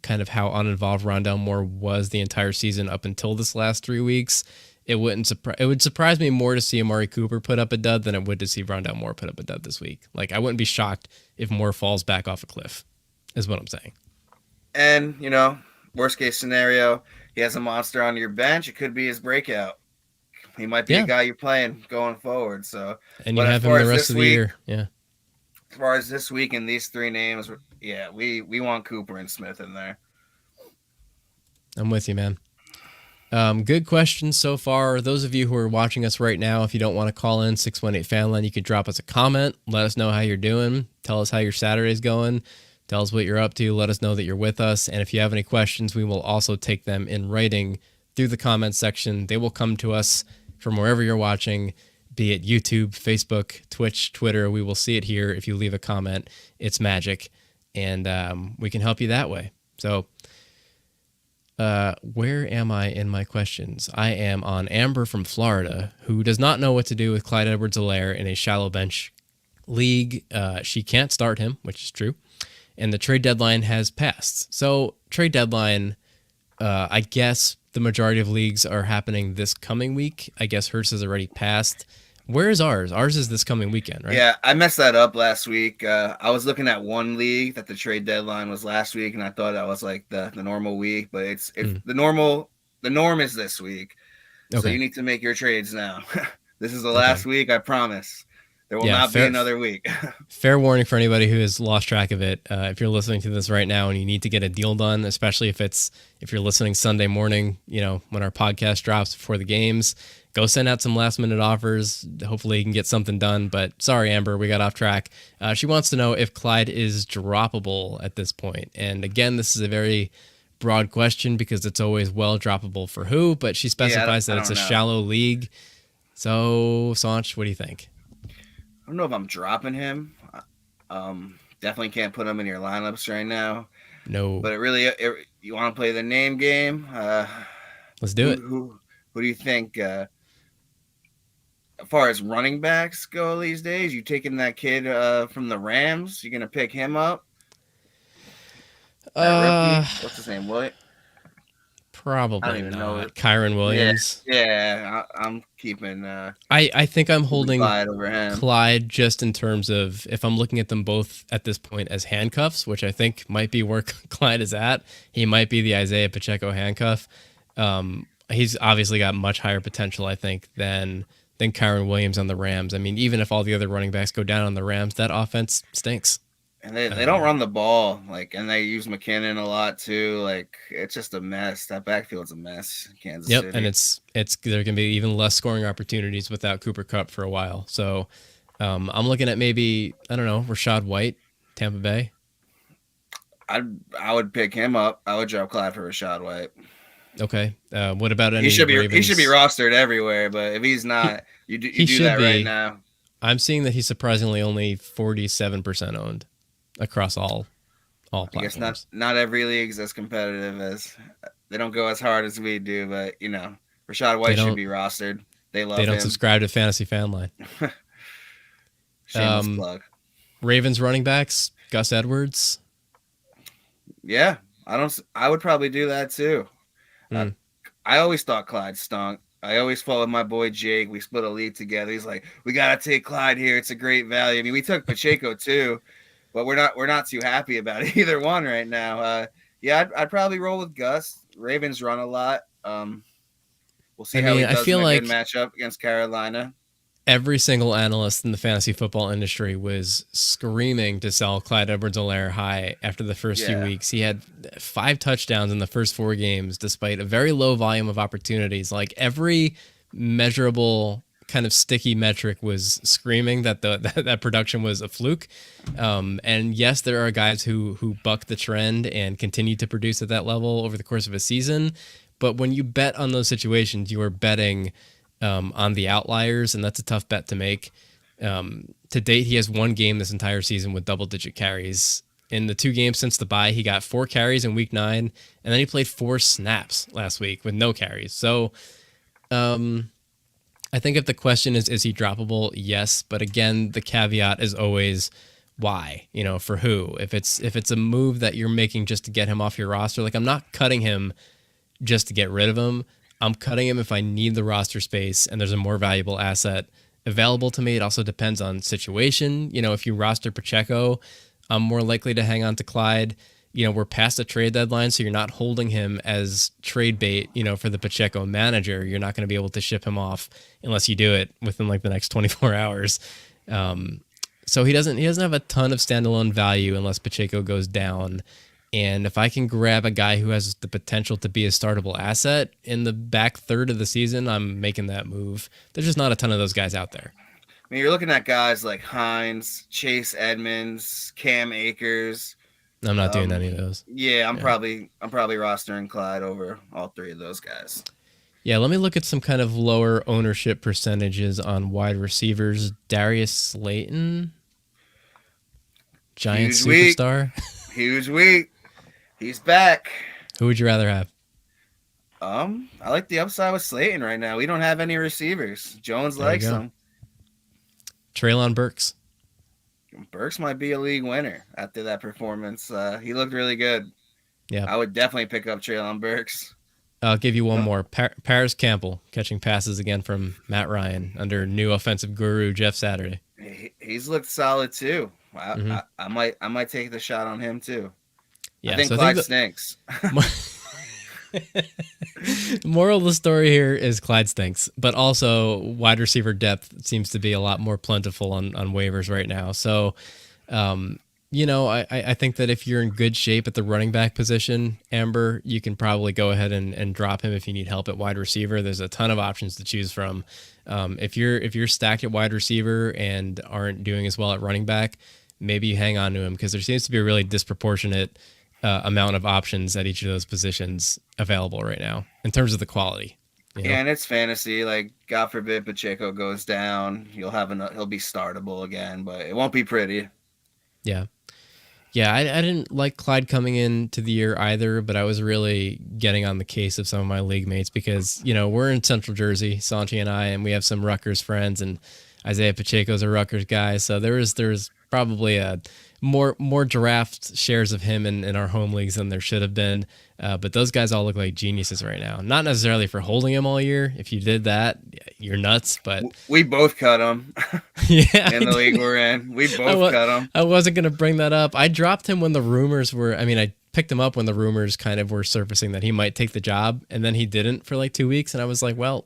kind of how uninvolved Rondale Moore was the entire season up until this last 3 weeks. It would surprise me more to see Amari Cooper put up a dud than it would to see Rondale Moore put up a dud this week. Like, I wouldn't be shocked if Moore falls back off a cliff, is what I'm saying. And, worst case scenario, he has a monster on your bench. It could be his breakout. He might be a guy you're playing going forward. So, and you have him the rest of the year. Yeah. As far as this week and these 3 names, we want Cooper and Smith in there. I'm with you, man. Good questions so far. Those of you who are watching us right now, if you don't want to call in 618 Fanline, you could drop us a comment. Let us know how you're doing. Tell us how your Saturday's going. Tell us what you're up to. Let us know that you're with us. And if you have any questions, we will also take them in writing through the comments section. They will come to us from wherever you're watching, be it YouTube, Facebook, Twitch, Twitter. We will see it here. If you leave a comment, it's magic. And we can help you that way. So where am I in my questions? I am on Amber from Florida, who does not know what to do with Clyde Edwards-Helaire in a shallow bench league. She can't start him, which is true. And the trade deadline has passed. So trade deadline, I guess the majority of leagues are happening this coming week. I guess hers has already passed. Where is ours? Ours is this coming weekend, right? Yeah, I messed that up last week. I was looking at one league that the trade deadline was last week, and I thought that was like the normal week, but it's the norm is this week. Okay. So you need to make your trades now. This is the last week, I promise. There will not be another week. Fair warning for anybody who has lost track of it. If you're listening to this right now and you need to get a deal done, especially if you're listening Sunday morning, when our podcast drops before the games, go send out some last minute offers. Hopefully you can get something done. But sorry, Amber, we got off track. She wants to know if Clyde is droppable at this point. And again, this is a very broad question because it's always droppable for who, but she specifies that it's a shallow league. So, Saunch, what do you think? I don't know if I'm dropping him. Definitely can't put him in your lineups right now. No. But you want to play the name game? Let's do it. Who do you think, as far as running backs go these days, you taking that kid from the Rams? You going to pick him up? What's his name? William? Probably not. Kyron Williams. Yeah, I'm keeping. I think I'm holding Clyde just in terms of if I'm looking at them both at this point as handcuffs, which I think might be where Clyde is at. He might be the Isaiah Pacheco handcuff. He's obviously got much higher potential, I think, than Kyron Williams on the Rams. I mean, even if all the other running backs go down on the Rams, that offense stinks. And they don't run the ball, and they use McKinnon a lot too. It's just a mess. That backfield's a mess. Kansas City. And it's there can be even less scoring opportunities without Cooper Kupp for a while. So I'm looking at maybe, I don't know, Rachaad White, Tampa Bay. I would pick him up. I would drop Clyde for Rachaad White. Okay. What about any? He should be rostered everywhere, but if he's not, you do that right now. I'm seeing that he's surprisingly only 47% owned across all platforms. I guess not every league is as competitive as they don't go as hard as we do, but Rashad They White should don't be rostered. They they love don't him. subscribe to Fantasy Fanline. Shameless plug. Ravens running backs, Gus Edwards. Yeah, I would probably do that too. Mm. I always thought Clyde stunk. I always followed my boy Jake. We split a league together. He's like, we gotta take Clyde here. It's a great value. I mean, we took Pacheco too, but we're not too happy about either one right now. Yeah, I'd probably roll with Gus. Ravens run a lot. We'll see I how mean, he I does in feel a good like matchup against Carolina. every single analyst in the fantasy football industry was screaming to sell Clyde Edwards-Helaire high after the first few weeks. He had 5 touchdowns in the first 4 games, despite a very low volume of opportunities. Like every measurable kind of sticky metric was screaming that that production was a fluke. And yes, there are guys who buck the trend and continue to produce at that level over the course of a season. But when you bet on those situations, you are betting on the outliers, and that's a tough bet to make. To date, he has 1 game this entire season with double-digit carries. In the 2 games since the bye, he got 4 carries in week 9, and then he played 4 snaps last week with no carries. So I think if the question is he droppable? Yes, but again, the caveat is always why, for who? If it's a move that you're making just to get him off your roster, like I'm not cutting him just to get rid of him. I'm cutting him if I need the roster space and there's a more valuable asset available to me. It also depends on situation. If you roster Pacheco, I'm more likely to hang on to Clyde. We're past the trade deadline, so you're not holding him as trade bait, for the Pacheco manager. You're not going to be able to ship him off unless you do it within like the next 24 hours. So he doesn't have a ton of standalone value unless Pacheco goes down. And if I can grab a guy who has the potential to be a startable asset in the back third of the season, I'm making that move. There's just not a ton of those guys out there. I mean, you're looking at guys like Hines, Chase Edmonds, Cam Akers. I'm not doing any of those. Yeah, I'm probably rostering Clyde over all 3 of those guys. Yeah, let me look at some kind of lower ownership percentages on wide receivers. Darius Slayton, Giant superstar. Huge week. He's back. Who would you rather have? I like the upside with Slayton right now. We don't have any receivers. Jones likes them. Treylon Burks. Burks might be a league winner after that performance. He looked really good. Yeah, I would definitely pick up Treylon Burks. I'll give you one more. Paris Campbell catching passes again from Matt Ryan under new offensive guru Jeff Saturday. He's looked solid too. I might take the shot on him too. Yeah, I think Clyde stinks. Moral of the story here is Clyde stinks, but also wide receiver depth seems to be a lot more plentiful on waivers right now. So, I think that if you're in good shape at the running back position, Amber, you can probably go ahead and drop him if you need help at wide receiver. There's a ton of options to choose from. If you're stacked at wide receiver and aren't doing as well at running back, maybe you hang on to him because there seems to be a really disproportionate amount of options at each of those positions available right now in terms of the quality. Yeah, and it's fantasy. Like, God forbid Pacheco goes down, he'll be startable again, but it won't be pretty. Yeah. Yeah, I didn't like Clyde coming into the year either, but I was really getting on the case of some of my league mates because, we're in Central Jersey, Saunch and I, and we have some Rutgers friends, and Isaiah Pacheco's a Rutgers guy, so there's probably a more draft shares of him in our home leagues than there should have been. But those guys all look like geniuses right now. Not necessarily for holding him all year. If you did that, you're nuts. But we both cut him. Yeah, in the league we're in, we both cut him. I wasn't gonna bring that up. I dropped him when the rumors were. I mean, I picked him up when the rumors kind of were surfacing that he might take the job, and then he didn't for like 2 weeks, and I was like, well,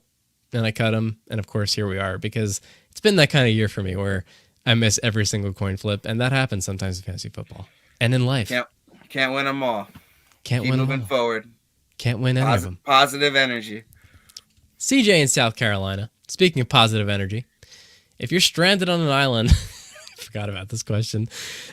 then I cut him, and of course here we are because it's been that kind of year for me where I miss every single coin flip, and that happens sometimes in fantasy football and in life. Can't win them all. Can't Keep win moving them all. Forward. Can't win any of them. Positive energy. CJ in South Carolina. Speaking of positive energy, if you're stranded on an island, I forgot about this question,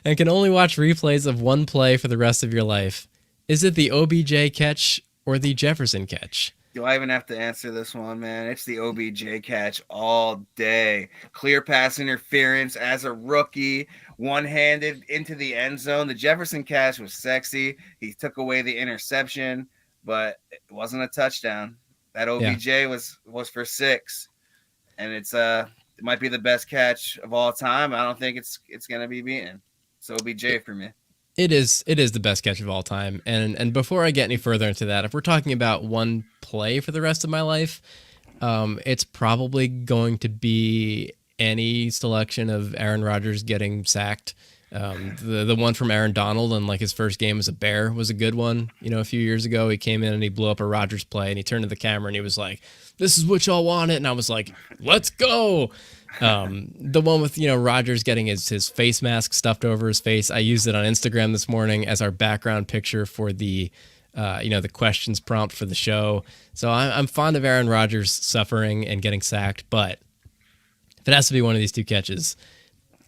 and can only watch replays of one play for the rest of your life, is it the OBJ catch or the Jefferson catch? Do I even have to answer this one, man? It's the OBJ catch all day. Clear pass interference as a rookie, one-handed into the end zone. The Jefferson catch was sexy. He took away the interception, but it wasn't a touchdown. That Yeah. OBJ was for 6, and it might be the best catch of all time. I don't think it's gonna be beaten. So OBJ for me. It is the best catch of all time. And before I get any further into that, if we're talking about one play for the rest of my life, it's probably going to be any selection of Aaron Rodgers getting sacked. The one from Aaron Donald and like his first game as a Bear was a good one. You know, a few years ago, he came in and he blew up a Rodgers play and he turned to the camera and he was like, "This is what y'all wanted," and I was like, "Let's go." The one with Rodgers getting his face mask stuffed over his face. I used it on Instagram this morning as our background picture for the the questions prompt for the show. So I'm fond of Aaron Rodgers suffering and getting sacked, but if it has to be one of these two catches,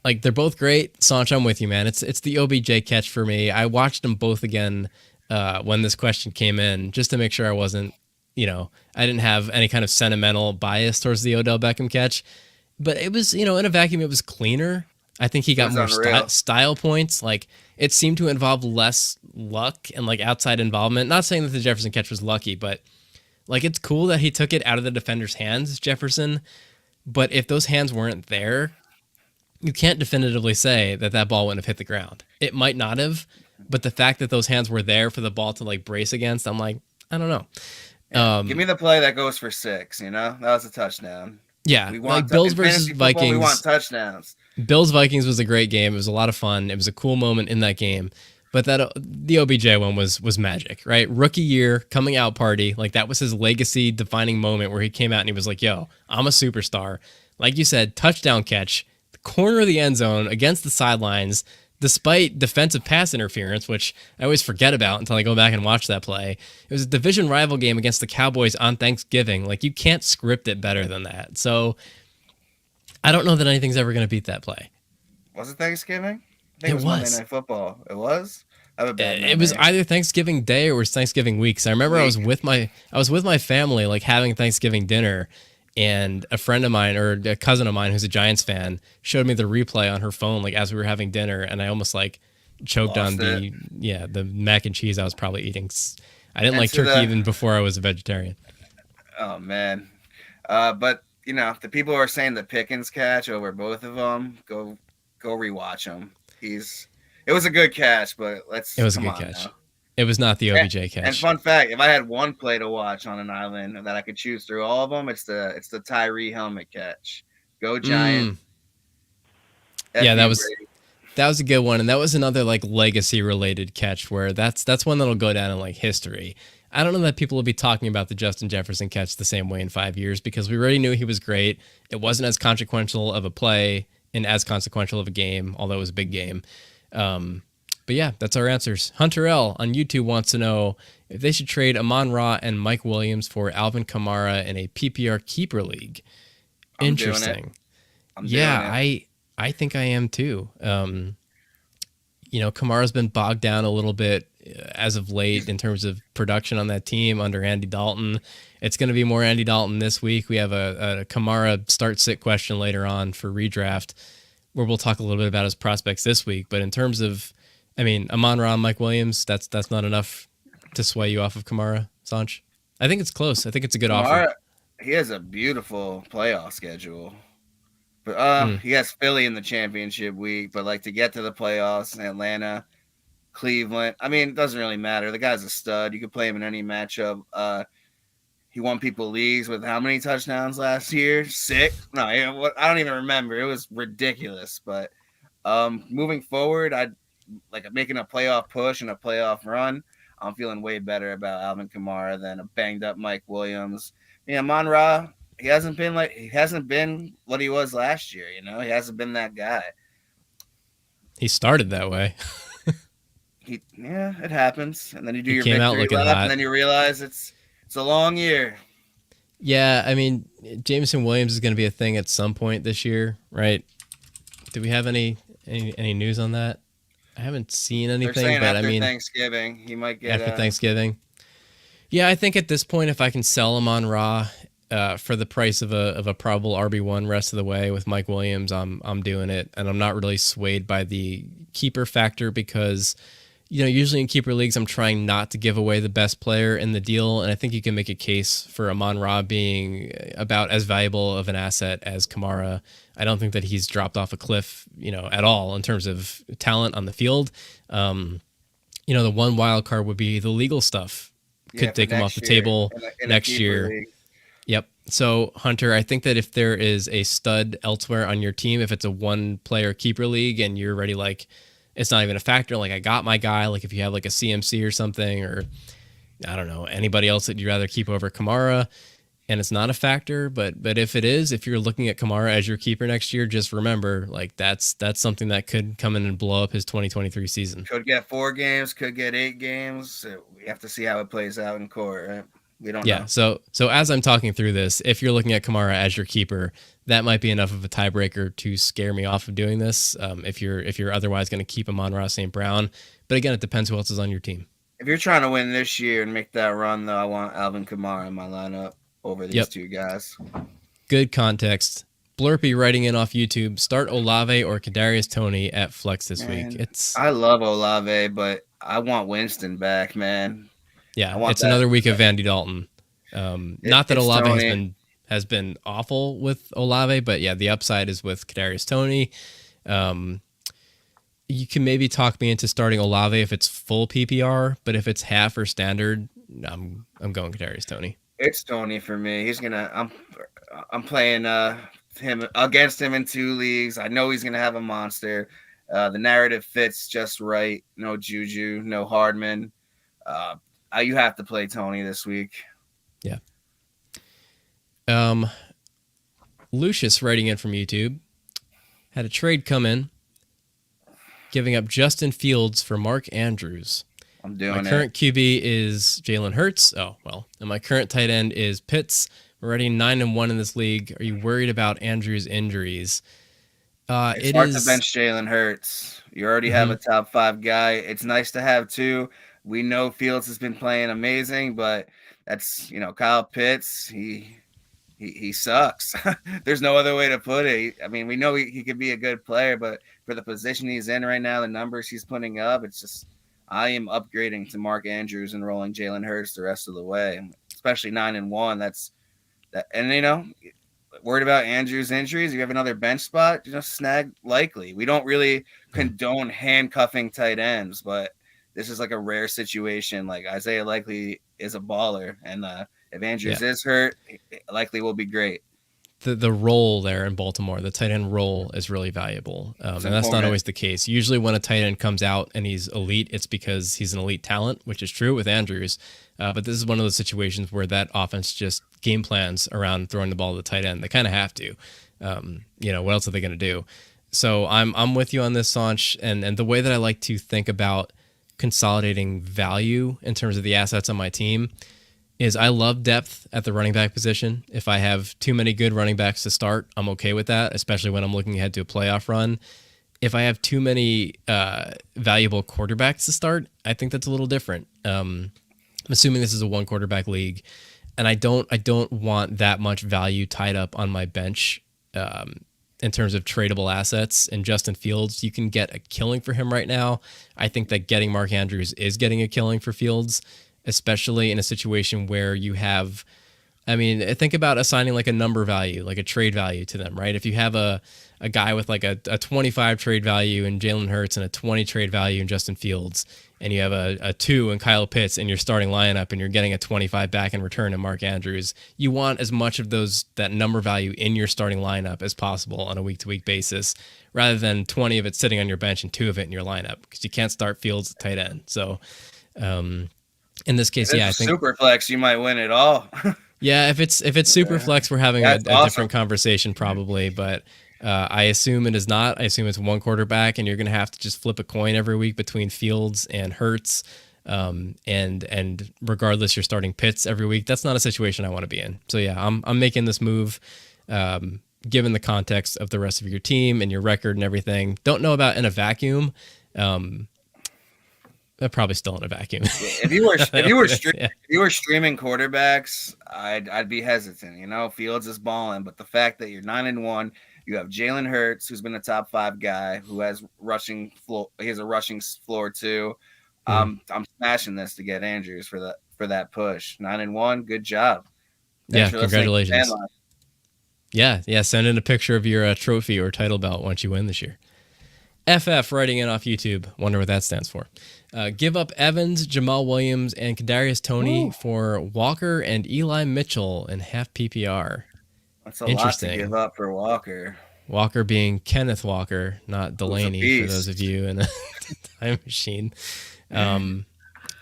like they're both great. Saunch, I'm with you, man. It's the OBJ catch for me. I watched them both again when this question came in just to make sure I wasn't, I didn't have any kind of sentimental bias towards the Odell Beckham catch. But it was, in a vacuum, it was cleaner. I think he got more style points. Like it seemed to involve less luck and like outside involvement. Not saying that the Jefferson catch was lucky, but like it's cool that he took it out of the defender's hands, Jefferson. But if those hands weren't there, you can't definitively say that ball wouldn't have hit the ground. It might not have, but the fact that those hands were there for the ball to like brace against, I'm like, I don't know. Give me the play that goes for 6. That was a touchdown. Yeah, like Bills versus Vikings. We want touchdowns. Bills Vikings was a great game. It was a lot of fun. It was a cool moment in that game. But the OBJ one was magic, right? Rookie year, coming out party. Like that was his legacy defining moment where he came out and he was like, "Yo, I'm a superstar." Like you said, touchdown catch, the corner of the end zone against the sidelines, despite defensive pass interference, which I always forget about until I go back and watch that play. It was a division rival game against the Cowboys on Thanksgiving. Like, you can't script it better than that. So I don't know that anything's ever going to beat that play. Was it Thanksgiving? I think it was Monday Night Football. It was? I have a bad memory. It was either Thanksgiving Day or it was Thanksgiving week. So I remember I was with my family, like having Thanksgiving dinner, and a friend of mine or a cousin of mine who's a Giants fan showed me the replay on her phone, like as we were having dinner, and I almost like choked on the mac and cheese I was probably eating. I didn't like turkey even before I was a vegetarian. Oh man, but the people who are saying the Pickens catch over both of them, go rewatch them. It was a good catch, but it was a good catch. Now. It was not the OBJ catch. And fun fact, if I had one play to watch on an island that I could choose through all of them, it's the Tyree helmet catch. Go Giants. Yeah, that was a good one, and that was another like legacy related catch where that's one that'll go down in like history. I don't know that people will be talking about the Justin Jefferson catch the same way in 5 years because we already knew he was great. It wasn't as consequential of a play and as consequential of a game, although it was a big game. But yeah, that's our answers. Hunter L on YouTube wants to know if they should trade Amon-Ra and Mike Williams for Alvin Kamara in a PPR keeper league. Interesting. I think I am too. Kamara's been bogged down a little bit as of late in terms of production on that team under Andy Dalton. It's going to be more Andy Dalton this week. We have a Kamara start-sit question later on for redraft where we'll talk a little bit about his prospects this week. But in terms of, Amon-Ra and Mike Williams, that's not enough to sway you off of Kamara, Saunch. I think it's close. I think it's a good offer. He has a beautiful playoff schedule. But he has Philly in the championship week, but like to get to the playoffs, Atlanta, Cleveland. it doesn't really matter. The guy's a stud. You could play him in any matchup. He won people leagues with how many touchdowns last year? 6? No, I don't even remember. It was ridiculous. But moving forward, I'd like making a playoff push and a playoff run. I'm feeling way better about Alvin Kamara than a banged up Mike Williams. Amon-Ra, he hasn't been what he was last year. He hasn't been that guy. He started that way. It happens, and then you do your victory lap, and then you realize it's a long year. Yeah, Jameson Williams is going to be a thing at some point this year, right? Do we have any news on that? I haven't seen anything, They're saying but after Thanksgiving, he might get after Thanksgiving. Yeah, I think at this point, if I can sell him on Raw for the price of a probable RB1 rest of the way with Mike Williams, I'm doing it, and I'm not really swayed by the keeper factor because usually in keeper leagues, I'm trying not to give away the best player in the deal. And I think you can make a case for Amon-Ra being about as valuable of an asset as Kamara. I don't think that he's dropped off a cliff, at all in terms of talent on the field. The one wild card would be the legal stuff. Could take him off the table next year. League. Yep. So, Hunter, I think that if there is a stud elsewhere on your team, if it's a one-player keeper league and you're already like, it's not even a factor, like I got my guy, like if you have like a CMC or something, or I don't know, anybody else that you'd rather keep over Kamara, and it's not a factor, but if it is, if you're looking at Kamara as your keeper next year, just remember, like that's something that could come in and blow up his 2023 season. Could get 4 games, could get 8 games. We have to see how it plays out in court, right? We don't know. So as I'm talking through this, if you're looking at Kamara as your keeper, that might be enough of a tiebreaker to scare me off of doing this. If you're otherwise going to keep Amon-Ra St. Brown, but again, it depends who else is on your team. If you're trying to win this year and make that run, though, I want Alvin Kamara in my lineup over these 2 guys. Good context. Blurpy writing in off YouTube: start Olave or Kadarius Toney at flex this week. I love Olave, but I want Winston back, man. Yeah, it's another week of Andy Dalton. Not that Olave has been awful with Olave, but yeah, the upside is with Kadarius Toney. You can maybe talk me into starting Olave if it's full PPR, but if it's half or standard, I'm going Kadarius Toney. It's Toney for me. He's gonna. I'm playing him against him in 2 leagues. I know he's gonna have a monster. The narrative fits just right. No Juju, no Hardman. You have to play Toney this week. Yeah. Lucius writing in from YouTube had a trade come in, giving up Justin Fields for Mark Andrews. I'm doing it. My current QB is Jalen Hurts. Oh, well. And my current tight end is Pitts. We're already 9-1 in this league. Are you worried about Andrews' injuries? It's hard to bench Jalen Hurts. You already have a top 5 guy. It's nice to have 2. We know Fields has been playing amazing, but that's, Kyle Pitts. He sucks. There's no other way to put it. I mean, we know he could be a good player, but for the position he's in right now, the numbers he's putting up, it's just, I am upgrading to Mark Andrews and rolling Jalen Hurts the rest of the way, especially 9-1. That's that. And, worried about Andrews' injuries. You have another bench spot, snag Likely. We don't really condone handcuffing tight ends, but this is like a rare situation. Like Isaiah Likely is a baller, and if Andrews is hurt, Likely will be great. The role there in Baltimore, the tight end role is really valuable, and that's not always the case. Usually when a tight end comes out and he's elite, it's because he's an elite talent, which is true with Andrews. But this is one of those situations where that offense just game plans around throwing the ball to the tight end. They kind of have to. What else are they going to do? So I'm with you on this, Saunch, and the way that I like to think about consolidating value in terms of the assets on my team is I love depth at the running back position. If I have too many good running backs to start, I'm okay with that, especially when I'm looking ahead to a playoff run. If I have too many valuable quarterbacks to start, I think that's a little different. I'm assuming this is a 1 quarterback league, and I don't want that much value tied up on my bench in terms of tradable assets. And Justin Fields, you can get a killing for him right now. I think that getting Mark Andrews is getting a killing for Fields, especially in a situation where you have, think about assigning like a number value, like a trade value to them, right? If you have a guy with like a 25 trade value in Jalen Hurts and a 20 trade value in Justin Fields, and you have a 2 in Kyle Pitts in your starting lineup, and you're getting a 25 back in return in Mark Andrews, you want as much of that number value in your starting lineup as possible on a week-to-week basis, rather than 20 of it sitting on your bench and 2 of it in your lineup, because you can't start Fields at tight end. So, in this case, I think super flex, you might win it all. Yeah, if it's super flex, we're having a different conversation probably, but I assume it is not. I assume it's 1 quarterback, and you're going to have to just flip a coin every week between Fields and Hurts, and regardless, you're starting Pitts every week. That's not a situation I want to be in. So yeah, I'm making this move, given the context of the rest of your team and your record and everything. Don't know about in a vacuum. They're probably still in a vacuum. If you were streaming quarterbacks, I'd be hesitant. Fields is balling, but the fact that you're 9-1, you have Jalen Hurts, who's been a top 5 guy, who has rushing floor. He has a rushing floor too. Mhm. I'm smashing this to get Andrews for that push. 9-1, good job. Thanks Yeah, for listening to congratulations. Fanline. Yeah. Send in a picture of your trophy or title belt once you win this year. FF writing in off YouTube. Wonder what that stands for. Give up Evans, Jamal Williams, and Kadarius Toney Ooh, for Walker and Eli Mitchell in half PPR. that's a lot to give Interesting. up for Walker, Walker being Kenneth Walker, not who's a Delaney, for those of beast. you in the time machine. Um,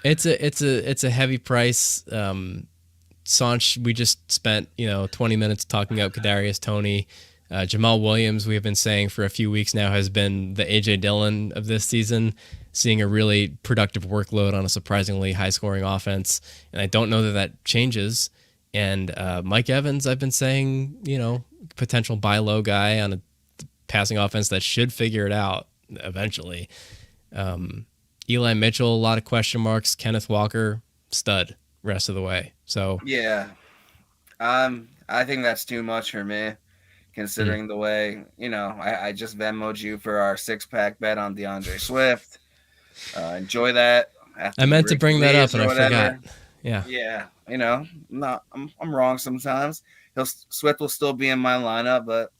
it's a heavy price. Saunch, we just spent 20 minutes talking about Kadarius Toney. Jamal Williams, we have been saying for a few weeks now, has been the AJ Dillon of this season, seeing a really productive workload on a surprisingly high scoring offense. And I don't know that that changes. And Mike Evans, I've been saying, potential buy low guy on a passing offense that should figure it out eventually. Eli Mitchell, a lot of question marks. Kenneth Walker, stud rest of the way. So, Yeah, I think that's too much for me, mm. considering the way I just Venmoed you for our 6-pack bet on DeAndre Swift. Enjoy that I after meant to Ricky bring that up leaves and or I forgot. whatever. Yeah. Yeah, I'm wrong sometimes. Swift will still be in my lineup, but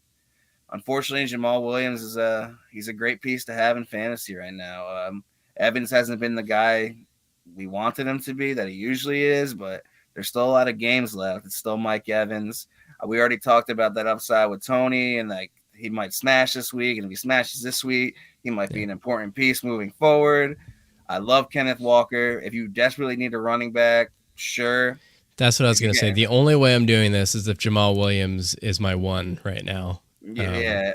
unfortunately, Jamal Williams he's a great piece to have in fantasy right now. Evans hasn't been the guy we wanted him to be that he usually is, but there's still a lot of games left. It's still Mike Evans. We already talked about that upside with Toney, and like he might smash this week, and if he smashes this week, he might be Yeah. an important piece moving forward. I love Kenneth Walker. If you desperately need a running back, sure. That's what I was If you going to say. get The only way I'm doing this is if Jamal Williams is my one right now. Um, yeah,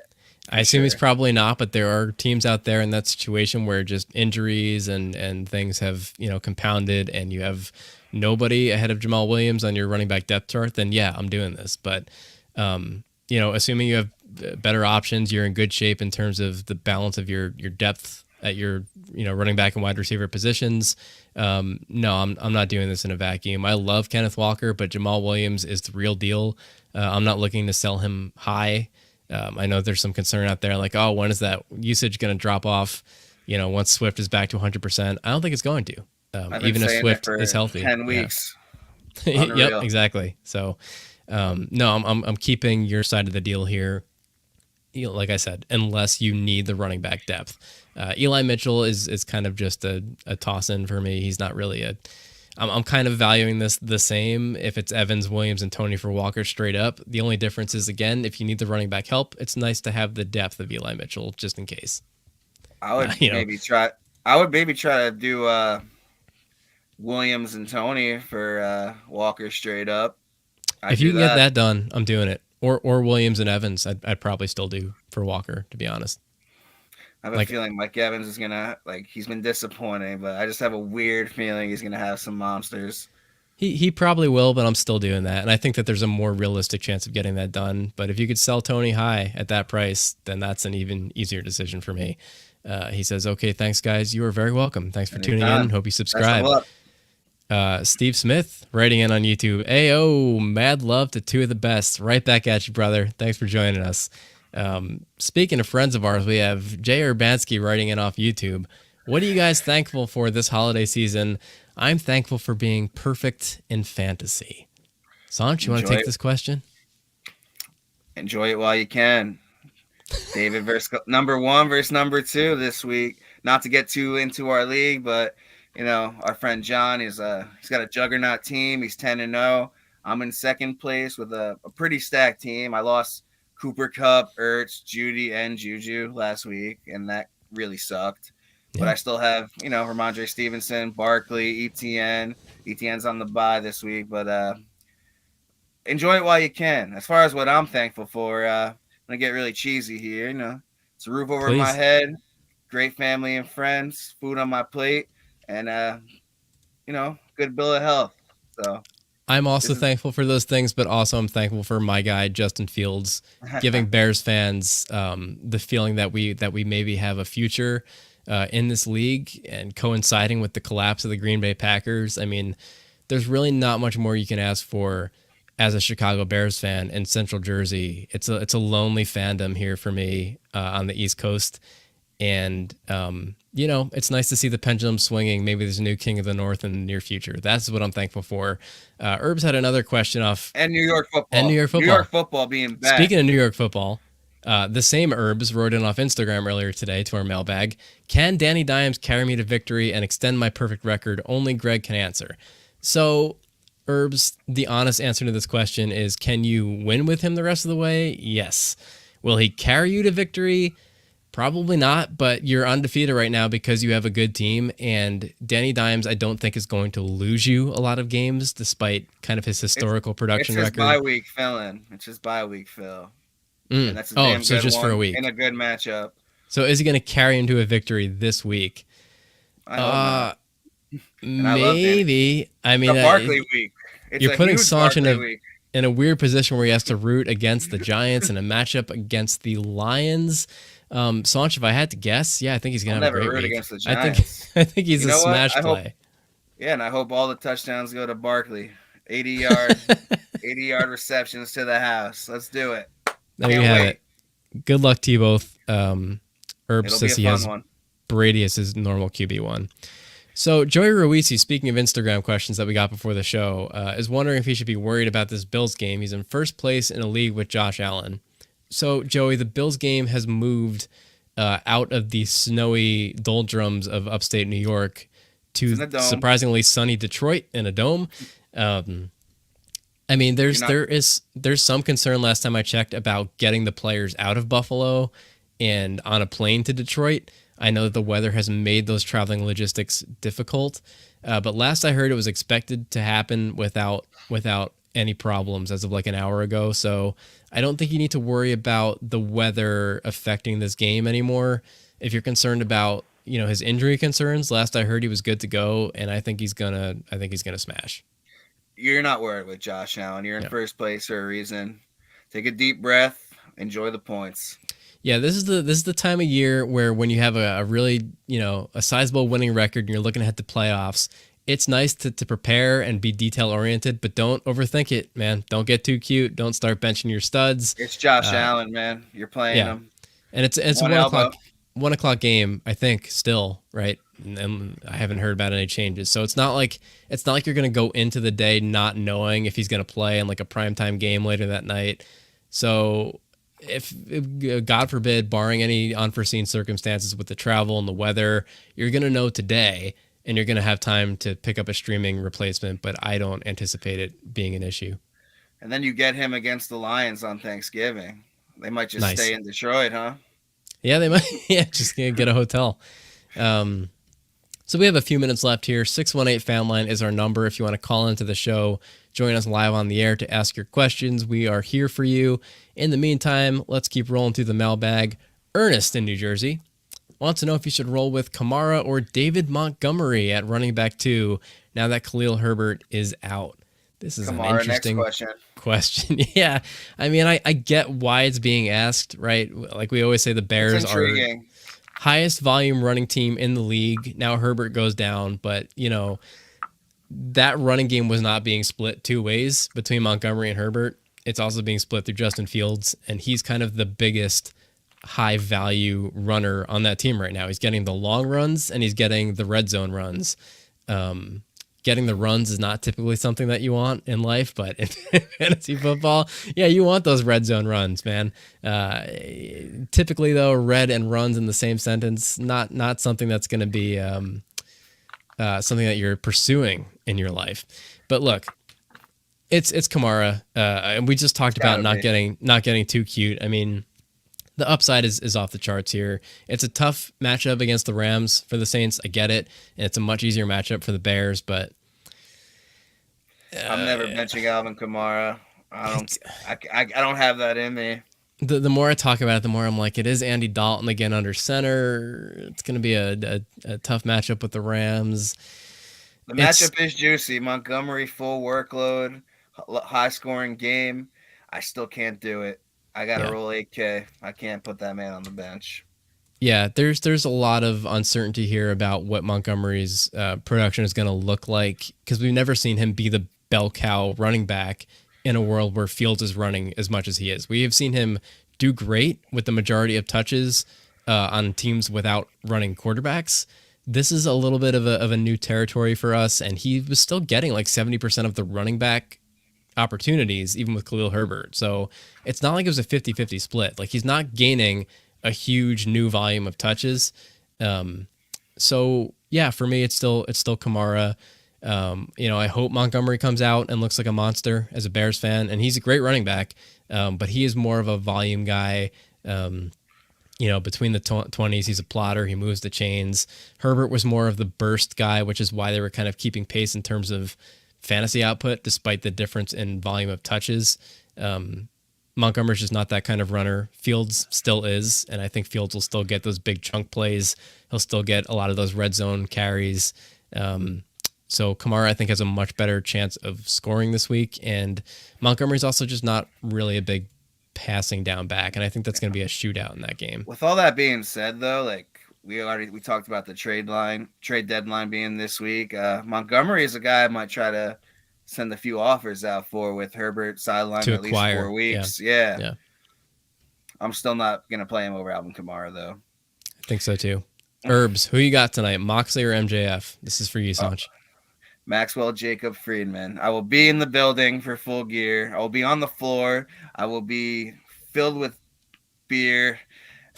I for assume he's sure. probably not, but there are teams out there in that situation where just injuries and things have, compounded and you have nobody ahead of Jamal Williams on your running back depth chart, then yeah, I'm doing this. But, assuming you have better options, you're in good shape in terms of the balance of your depth at your, running back and wide receiver positions. No, I'm not doing this in a vacuum. I love Kenneth Walker, but Jamal Williams is the real deal. I'm not looking to sell him high. I know there's some concern out there, like, oh, when is that usage going to drop off? Once Swift is back to 100%, I don't think it's going to. I've been Even if saying it Swift is for healthy, 10 yeah. weeks. Yep, Unreal. exactly. So, no, I'm keeping your side of the deal here. Like I said, unless you need the running back depth. Eli Mitchell is kind of just a toss in for me. He's not really I'm kind of valuing this the same if it's Evans, Williams, and Toney for Walker straight up. The only difference is, again, if you need the running back help, it's nice to have the depth of Eli Mitchell just in case. I would You know, maybe try. I would maybe try to do Williams and Toney for Walker straight up. I'd if you do can get that. that done, I'm doing it. Or Williams and Evans, I'd probably still do for Walker, to be honest. I have a Like, feeling Mike Evans is gonna he's been disappointing, but I just have a weird feeling he's gonna have some monsters. he probably will, but I'm still doing that. And I think that there's a more realistic chance of getting that done. But if you could sell Toney high at that price, then that's an even easier decision for me. He says, okay, thanks, guys. You are very welcome. Thanks for tuning in. Anytime. Hope you Best of subscribe. luck. Steve Smith writing in on YouTube. Ayo, mad love to two of the best. Right back at you, brother. Thanks for joining us. Speaking of friends of ours, we have Jay Urbanski writing in off YouTube. What are you guys thankful for this holiday season? I'm thankful for being perfect in fantasy. Saunch, you want to Enjoy take it. this question? Enjoy it while you can. David versus number one versus number two this week. Not to get too into our league, but our friend John is he's got a juggernaut team. He's 10-0. I'm in second place with a pretty stacked team. I lost Cooper Cup, Ertz, Judy, and Juju last week, and that really sucked. But Yeah. I still have, Ramondre Stevenson, Barkley, ETN. ETN's on the bye this week, but enjoy it while you can. As far as what I'm thankful for, I'm gonna get really cheesy here. It's a roof over my Please. head, great family and friends, food on my plate, and good bill of health. So I'm also this is thankful for those things, but also I'm thankful for my guy Justin Fields giving Bears fans the feeling that we maybe have a future in this league, and coinciding with the collapse of the Green Bay Packers. I mean, there's really not much more you can ask for as a Chicago Bears fan in Central Jersey. It's a lonely fandom here for me on the East Coast, and it's nice to see the pendulum swinging. Maybe there's a new king of the north in the near future. That's what I'm thankful for. Herbs had another question off. And New York football. And New York football. New York football being back. Speaking of New York football, the same Herbs wrote in off Instagram earlier today to our mailbag. Can Danny Dimes carry me to victory and extend my perfect record? Only Greg can answer. So, Herbs, the honest answer to this question is, can you win with him the rest of the way? Yes. Will he carry you to victory? Probably not, but you're undefeated right now because you have a good team, and Danny Dimes, I don't think, is going to lose you a lot of games, despite kind of his historical production record. It's his bye week, Phil. It's his bye week, Phil. And that's a damn so good just one for a week. In a good matchup. So is he going to carry him to a victory this week? I hope maybe. I mean, the Barkley week. You're putting Saunch in a weird position where he has to root against the Giants in a matchup against the Lions. Saunch, if I had to guess, I think he's gonna have a great week. Against the Giants. I think he's a smash play. And I hope all the touchdowns go to Barkley. 80-yard receptions to the house. Let's do it. There you have it. Good luck to you both. Herb says he has Brady as his normal QB1. So Joey Ruizzi, speaking of Instagram questions that we got before the show, is wondering if he should be worried about this Bills game. He's in first place in a league with Josh Allen. So, Joey, the Bills game has moved out of the snowy doldrums of upstate New York to surprisingly sunny Detroit in a dome. I mean, there's some concern last time I checked about getting the players out of Buffalo and on a plane to Detroit. I know that the weather has made those traveling logistics difficult, but last I heard it was expected to happen without any problems as of like an hour ago. So I don't think you need to worry about the weather affecting this game anymore. If you're concerned about, his injury concerns, last I heard he was good to go, and I think he's gonna smash. You're not worried with Josh Allen. You're in first place for a reason. Take a deep breath. Enjoy the points. Yeah, this is the time of year where when you have a really, a sizable winning record and you're looking ahead to playoffs, it's nice to prepare and be detail-oriented, but don't overthink it, man. Don't get too cute. Don't start benching your studs. It's Josh Allen, man. You're playing him. And it's a 1 o'clock game, I think, still, right? And I haven't heard about any changes. So it's not like you're going to go into the day not knowing if he's going to play in like a primetime game later that night. So if God forbid, barring any unforeseen circumstances with the travel and the weather, you're going to know today, and you're going to have time to pick up a streaming replacement, but I don't anticipate it being an issue. And then you get him against the Lions on Thanksgiving. They might just stay in Detroit, huh? Yeah, they might. Just get a hotel. So we have a few minutes left here. 618 Fanline is our number if you want to call into the show. Join us live on the air to ask your questions. We are here for you. In the meantime, let's keep rolling through the mailbag. Ernest in New Jersey wants to know if you should roll with Kamara or David Montgomery at running back 2 now that Khalil Herbert is out. This is Kamara, an interesting question. Yeah, I mean, I get why it's being asked, right? Like we always say, the Bears are highest volume running team in the league. Now Herbert goes down, but, that running game was not being split two ways between Montgomery and Herbert. It's also being split through Justin Fields, and he's kind of the biggest high value runner on that team right now. He's getting the long runs and he's getting the red zone runs. Getting the runs is not typically something that you want in life, but in fantasy football, you want those red zone runs, man. Typically though, red and runs in the same sentence, not something that's going to be something that you're pursuing in your life. But look, it's Kamara, and we just talked about not getting too cute. I mean, the upside is off the charts here. It's a tough matchup against the Rams for the Saints. I get it. And it's a much easier matchup for the Bears, but I'm never benching Alvin Kamara. I don't have that in me. The more I talk about it, the more I'm like, it is Andy Dalton again under center. It's going to be a tough matchup with the Rams. The matchup is juicy. Montgomery, full workload, high scoring game. I still can't do it. I got to roll 8K. I can't put that man on the bench. Yeah, there's a lot of uncertainty here about what Montgomery's production is going to look like, because we've never seen him be the bell cow running back in a world where Fields is running as much as he is. We have seen him do great with the majority of touches on teams without running quarterbacks. This is a little bit of a new territory for us, and he was still getting like 70% of the running back opportunities, even with Khalil Herbert. So it's not like it was a 50-50 split. Like, he's not gaining a huge new volume of touches. So yeah, for me, it's still Kamara. I hope Montgomery comes out and looks like a monster as a Bears fan, and he's a great running back. But he is more of a volume guy. Between the 20s, he's a plotter. He moves the chains. Herbert was more of the burst guy, which is why they were kind of keeping pace in terms of fantasy output, despite the difference in volume of touches. Montgomery's just not that kind of runner. Fields still is, and I think Fields will still get those big chunk plays. He'll still get a lot of those red zone carries. So Kamara, I think, has a much better chance of scoring this week, and Montgomery's also just not really a big passing down back, and I think that's going to be a shootout in that game. With all that being said, though, like we talked about the trade deadline being this week. Montgomery is a guy I might try to send a few offers out for with Herbert sidelined at least 4 weeks. Yeah. I'm still not gonna play him over Alvin Kamara though. I think so too. Herbs, who you got tonight? Moxley or MJF? This is for you, Saunch. Maxwell Jacob Friedman. I will be in the building for Full Gear. I will be on the floor. I will be filled with beer.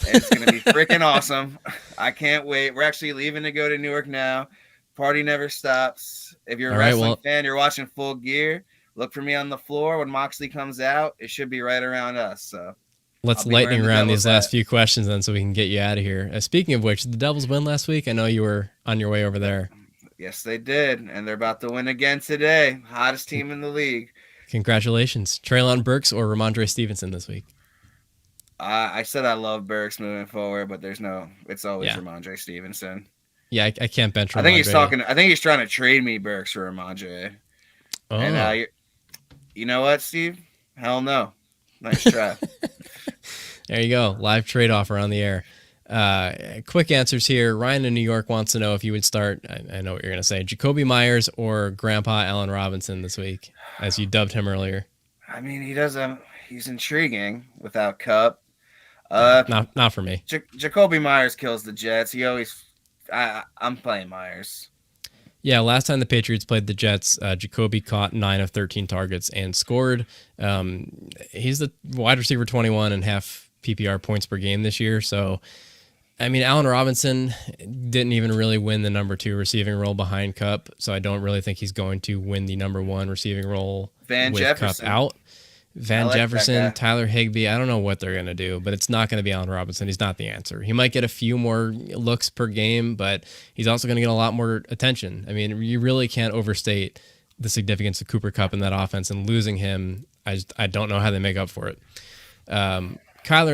It's going to be freaking awesome. I can't wait. We're actually leaving to go to Newark now. Party never stops. If you're a wrestling fan, you're watching Full Gear, look for me on the floor when Moxley comes out. It should be right around us. So let's lightning round these last few questions then so we can get you out of here. Speaking of which, did the Devils win last week? I know you were on your way over there. Yes, they did, and they're about to win again today. Hottest team in the league. Congratulations. Treylon Burks or Ramondre Stevenson this week? I said I love Burks moving forward, but it's always Ramondre Stevenson. Yeah, I can't bench Ramondre. I think he's trying to trade me Burks for Ramondre. Oh. And you know what, Steve? Hell no. Nice try. There you go. Live trade offer on the air. Quick answers here. Ryan in New York wants to know if you would start, I know what you're going to say, Jacoby Myers or Grandpa Allen Robinson this week, as you dubbed him earlier. I mean, he's intriguing without Kupp. Not for me. Jacoby Myers kills the Jets. I'm playing Myers. Yeah, last time the Patriots played the Jets, Jacoby caught 9 of 13 targets and scored. He's the wide receiver 21 and half PPR points per game this year, so I mean, Allen Robinson didn't even really win the number 2 receiving role behind Kupp, so I don't really think he's going to win the number 1 receiving role with Kupp out. Van Jefferson, Tyler Higbee, I don't know what they're going to do, but it's not going to be Allen Robinson. He's not the answer. He might get a few more looks per game, but he's also going to get a lot more attention. I mean, you really can't overstate the significance of Cooper Kupp in that offense, and losing him, I don't know how they make up for it. Kyle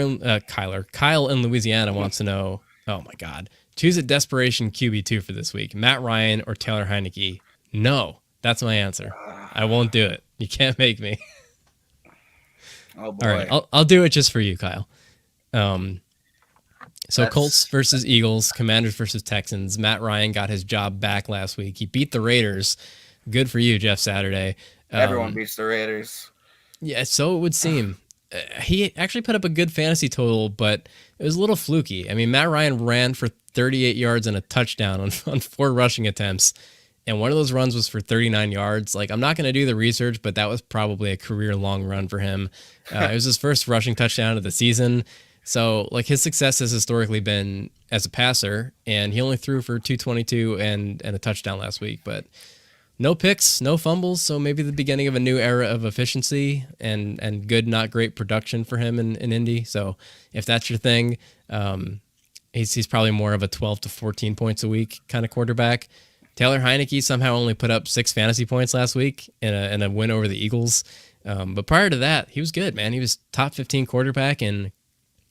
in Louisiana wants to know, oh my God, choose a desperation QB2 for this week, Matt Ryan or Taylor Heineke. No, that's my answer. I won't do it. You can't make me. Oh boy. All right, I'll do it just for you, Kyle. Colts versus Eagles, Commanders versus Texans. Matt Ryan got his job back last week. He beat the Raiders. Good for you, Jeff Saturday. Everyone beats the Raiders. Yeah, so it would seem. He actually put up a good fantasy total, but it was a little fluky. I mean, Matt Ryan ran for 38 yards and a touchdown on 4 rushing attempts, and one of those runs was for 39 yards. Like, I'm not going to do the research, but that was probably a career-long run for him. It was his first rushing touchdown of the season. So, like, his success has historically been as a passer, and he only threw for 222 and a touchdown last week, but no picks, no fumbles, so maybe the beginning of a new era of efficiency and good, not great production for him in Indy. So if that's your thing, he's probably more of a 12 to 14 points a week kind of quarterback. Taylor Heineke somehow only put up 6 fantasy points last week in a win over the Eagles. But prior to that, he was good, man. He was top 15 quarterback in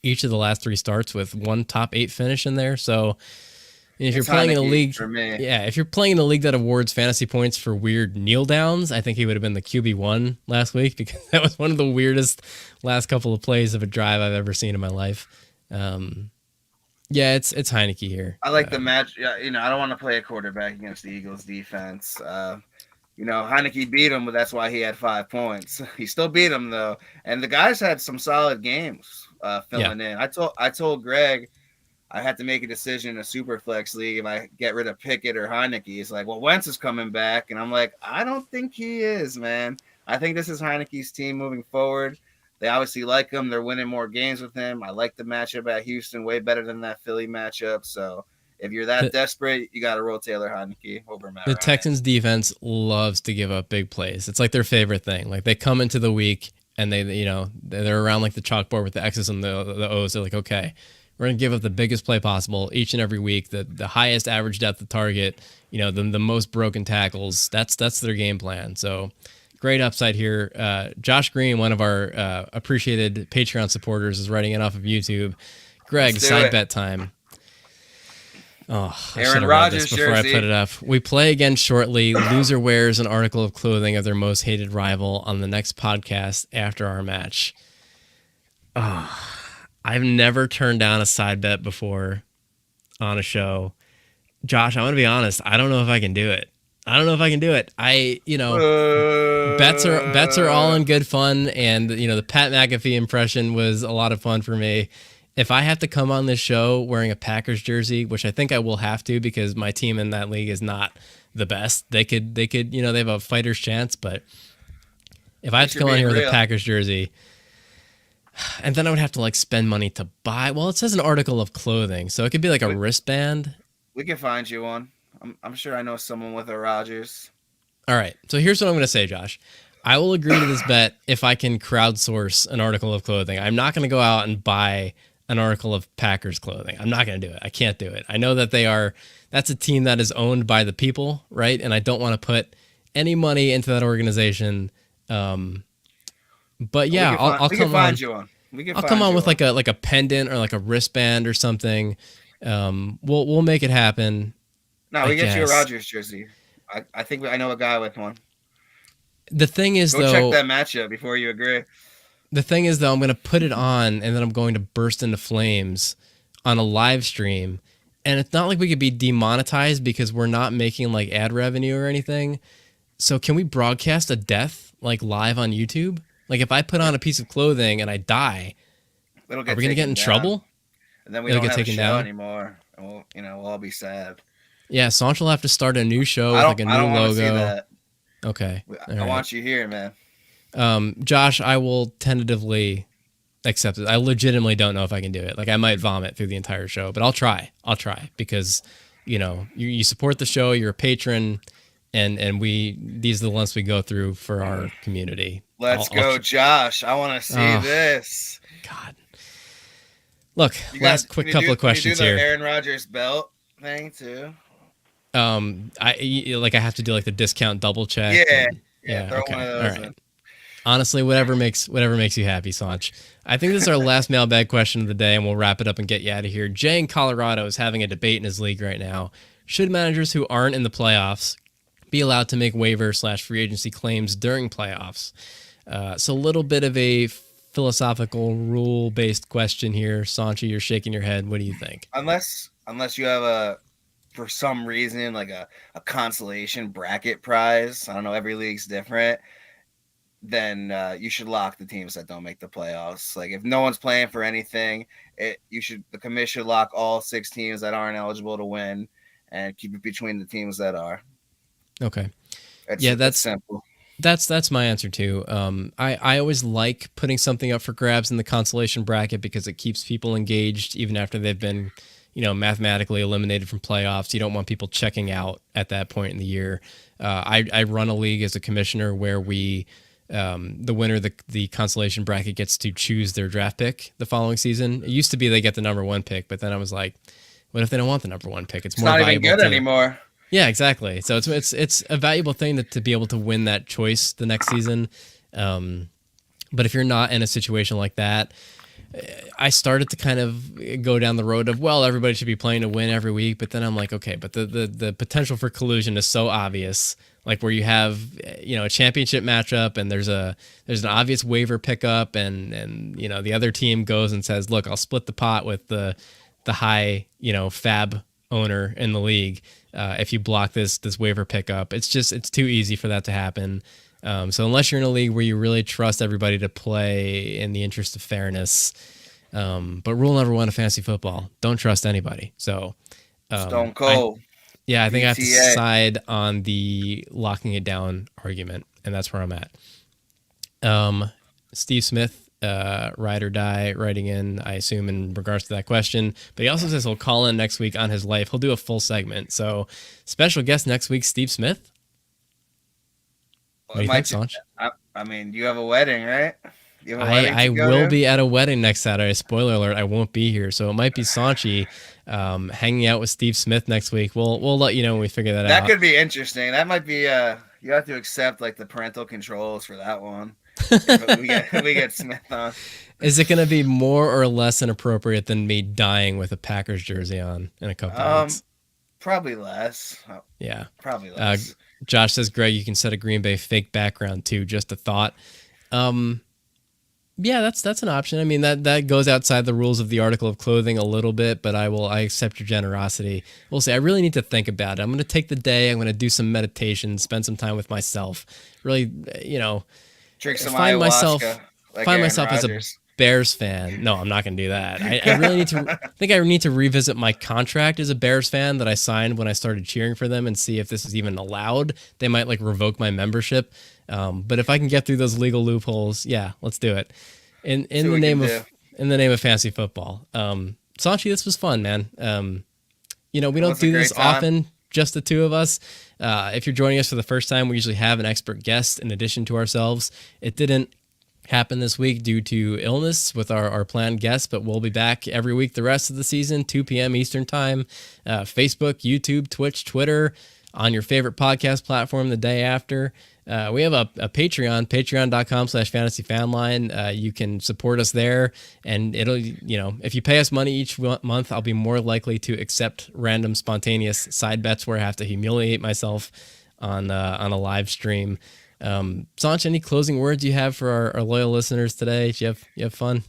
each of the last 3 starts with 1 top 8 finish in there. So if you're playing in a league, if you're playing in a league that awards fantasy points for weird kneel downs, I think he would have been the QB1 last week, because that was one of the weirdest last couple of plays of a drive I've ever seen in my life. It's Heineke here. I like the match. Yeah, I don't want to play a quarterback against the Eagles defense. Heineke beat him, but that's why he had 5 points. He still beat him though, and the guys had some solid games filling in. I told Greg I had to make a decision in a super flex league if I get rid of Pickett or Heineke. He's like, well, Wentz is coming back. And I'm like, I don't think he is, man. I think this is Heineke's team moving forward. They obviously like him. They're winning more games with him. I like the matchup at Houston way better than that Philly matchup. So if you're that desperate, you got to roll Taylor Heineke over Matt Ryan. Texans defense loves to give up big plays. It's like their favorite thing. Like they come into the week and they're around like the chalkboard with the X's and the O's. They're like, okay, we're going to give up the biggest play possible each and every week, the highest average depth of target, the most broken tackles. That's their game plan. So great upside here. Josh Green, one of our appreciated Patreon supporters, is writing it off of YouTube. Greg, side bet time. Oh, I should have read this before I put it up. We play again shortly. Loser wears an article of clothing of their most hated rival on the next podcast after our match. Oh, I've never turned down a side bet before on a show. Josh, I'm going to be honest. I don't know if I can do it. Bets are all in good fun. And, the Pat McAfee impression was a lot of fun for me. If I have to come on this show wearing a Packers jersey, which I think I will have to because my team in that league is not the best, they could, they have a fighter's chance. But if I have to come on here with a Packers jersey, and then I would have to spend money to buy. Well, it says an article of clothing, so it could be like a wristband. We can find you one. I'm sure I know someone with a Rodgers. All right. So here's what I'm going to say, Josh. I will agree to this bet if I can crowdsource an article of clothing. I'm not going to go out and buy an article of Packers clothing. I'm not going to do it. I can't do it. I know that that's a team that is owned by the people, right? And I don't want to put any money into that organization. But yeah, I'll come on. I'll come on with like a pendant or like a wristband or something. We'll make it happen. No, we get you a Rodgers jersey. I think I know a guy with one. The thing is, go check that matchup before you agree. The thing is, though, I'm going to put it on and then I'm going to burst into flames on a live stream. And it's not like we could be demonetized because we're not making like ad revenue or anything. So can we broadcast a death live on YouTube? Like if I put on a piece of clothing and I die, are we going to get in trouble? And then we don't have a show anymore. And we'll all be sad. Yeah, Saunch will have to start a new show with a new logo. See that. Okay. I want you here, man. Josh, I will tentatively accept it. I legitimately don't know if I can do it. I might vomit through the entire show, but I'll try because, you support the show, you're a patron, and these are the ones we go through for our community. Let's go, Josh. I want to see this. God. Look, last quick couple of questions here. Can you do the Aaron Rodgers belt thing too? I have to do the discount double check. Yeah. Throw one of those. All right. In. Honestly, whatever makes you happy, Saunch. I think this is our last mailbag question of the day, and we'll wrap it up and get you out of here. Jay in Colorado is having a debate in his league right now. Should managers who aren't in the playoffs be allowed to make waiver/free agency claims during playoffs? So a little bit of a philosophical rule-based question here. Saunch, you're shaking your head. What do you think? Unless you have for some reason, a consolation bracket prize. I don't know. Every league's different. Then you should lock the teams that don't make the playoffs. If no one's playing for anything, the commission should lock all 6 teams that aren't eligible to win and keep it between the teams that are. Okay. That's simple. That's my answer too. I always like putting something up for grabs in the consolation bracket because it keeps people engaged even after they've been, mathematically eliminated from playoffs. You don't want people checking out at that point in the year. I run a league as a commissioner where we. The winner of the consolation bracket gets to choose their draft pick the following season. It used to be they get the number 1 pick, but then I was like, what if they don't want the number 1 pick? It's more not valuable even good anymore. Yeah, exactly. So it's a valuable thing to be able to win that choice the next season. But if you're not in a situation like that, I started to kind of go down the road of, well, everybody should be playing to win every week. But then I'm like, okay, but the potential for collusion is so obvious. Where you have, a championship matchup and there's an obvious waiver pickup and the other team goes and says, look, I'll split the pot with the high, fab owner in the league. If you block this waiver pickup, it's too easy for that to happen. So unless you're in a league where you really trust everybody to play in the interest of fairness, But rule number one of fantasy football: don't trust anybody. So, Stone Cold. I think I have to BTA. side on the locking it down argument, and that's where I'm at. Steve Smith, ride or die, writing in, I assume, in regards to that question. But he also says he'll call in next week on his life. He'll do a full segment. So, special guest next week, Steve Smith. What do you think, Saunch? I mean, you have a wedding, right? You have a wedding I to go will to? be at a wedding next Saturday. Spoiler alert, I won't be here. So it might be Saunchy hanging out with Steve Smith next week. We'll let you know when we figure that out. That could be interesting. That might be you have to accept like the parental controls for that one. we get Smith on. Is it going to be more or less inappropriate than me dying with a Packers jersey on in a couple of weeks? Probably less. Yeah. Probably less. Josh says, Greg, you can set a Green Bay fake background too. Just a thought. Yeah, that's an option. I mean, that goes outside the rules of the article of clothing a little bit, but I accept your generosity. We'll say I really need to think about it. I'm going to take the day. I'm going to do some meditation, spend some time with myself. Really, Drink some find ayahuasca. myself as a Bears fan. No, I'm not going to do that. I really need to. I think I need to revisit my contract as a Bears fan that I signed when I started cheering for them and see if this is even allowed. They might revoke my membership. But if I can get through those legal loopholes, yeah, let's do it. In the name of fantasy football. Saunchi, this was fun, man. We don't do this often, just the two of us. If you're joining us for the first time, we usually have an expert guest in addition to ourselves. It didn't happen this week due to illness with our planned guest, but we'll be back every week the rest of the season, 2 p.m. Eastern time, Facebook, YouTube, Twitch, Twitter, on your favorite podcast platform the day after. We have a Patreon, patreon.com/fantasyfanline. You can support us there, and it'll, if you pay us money each month, I'll be more likely to accept random spontaneous side bets where I have to humiliate myself on a live stream. Saunch, any closing words you have for our loyal listeners today? Did you have fun?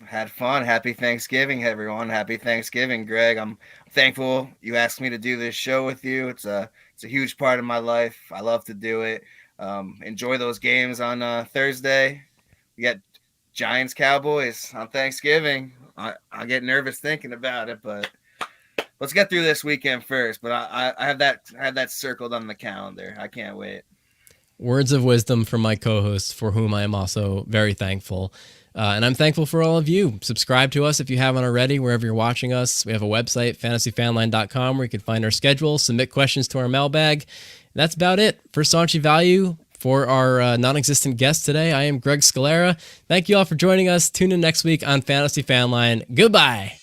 Had fun. Happy Thanksgiving, everyone. Happy Thanksgiving, Greg. I'm thankful you asked me to do this show with you. It's a huge part of my life. I love to do it. Enjoy those games on Thursday. We got Giants Cowboys on Thanksgiving. I get nervous thinking about it, but let's get through this weekend first. But I have that circled on the calendar. I can't wait. Words of wisdom from my co-hosts, for whom I am also very thankful. And I'm thankful for all of you. Subscribe to us if you haven't already, wherever you're watching us. We have a website, fantasyfanline.com, where you can find our schedule, submit questions to our mailbag. That's about it for Saunchy Value. For our non-existent guest today, I am Greg Scalera. Thank you all for joining us. Tune in next week on Fantasy Fanline. Goodbye.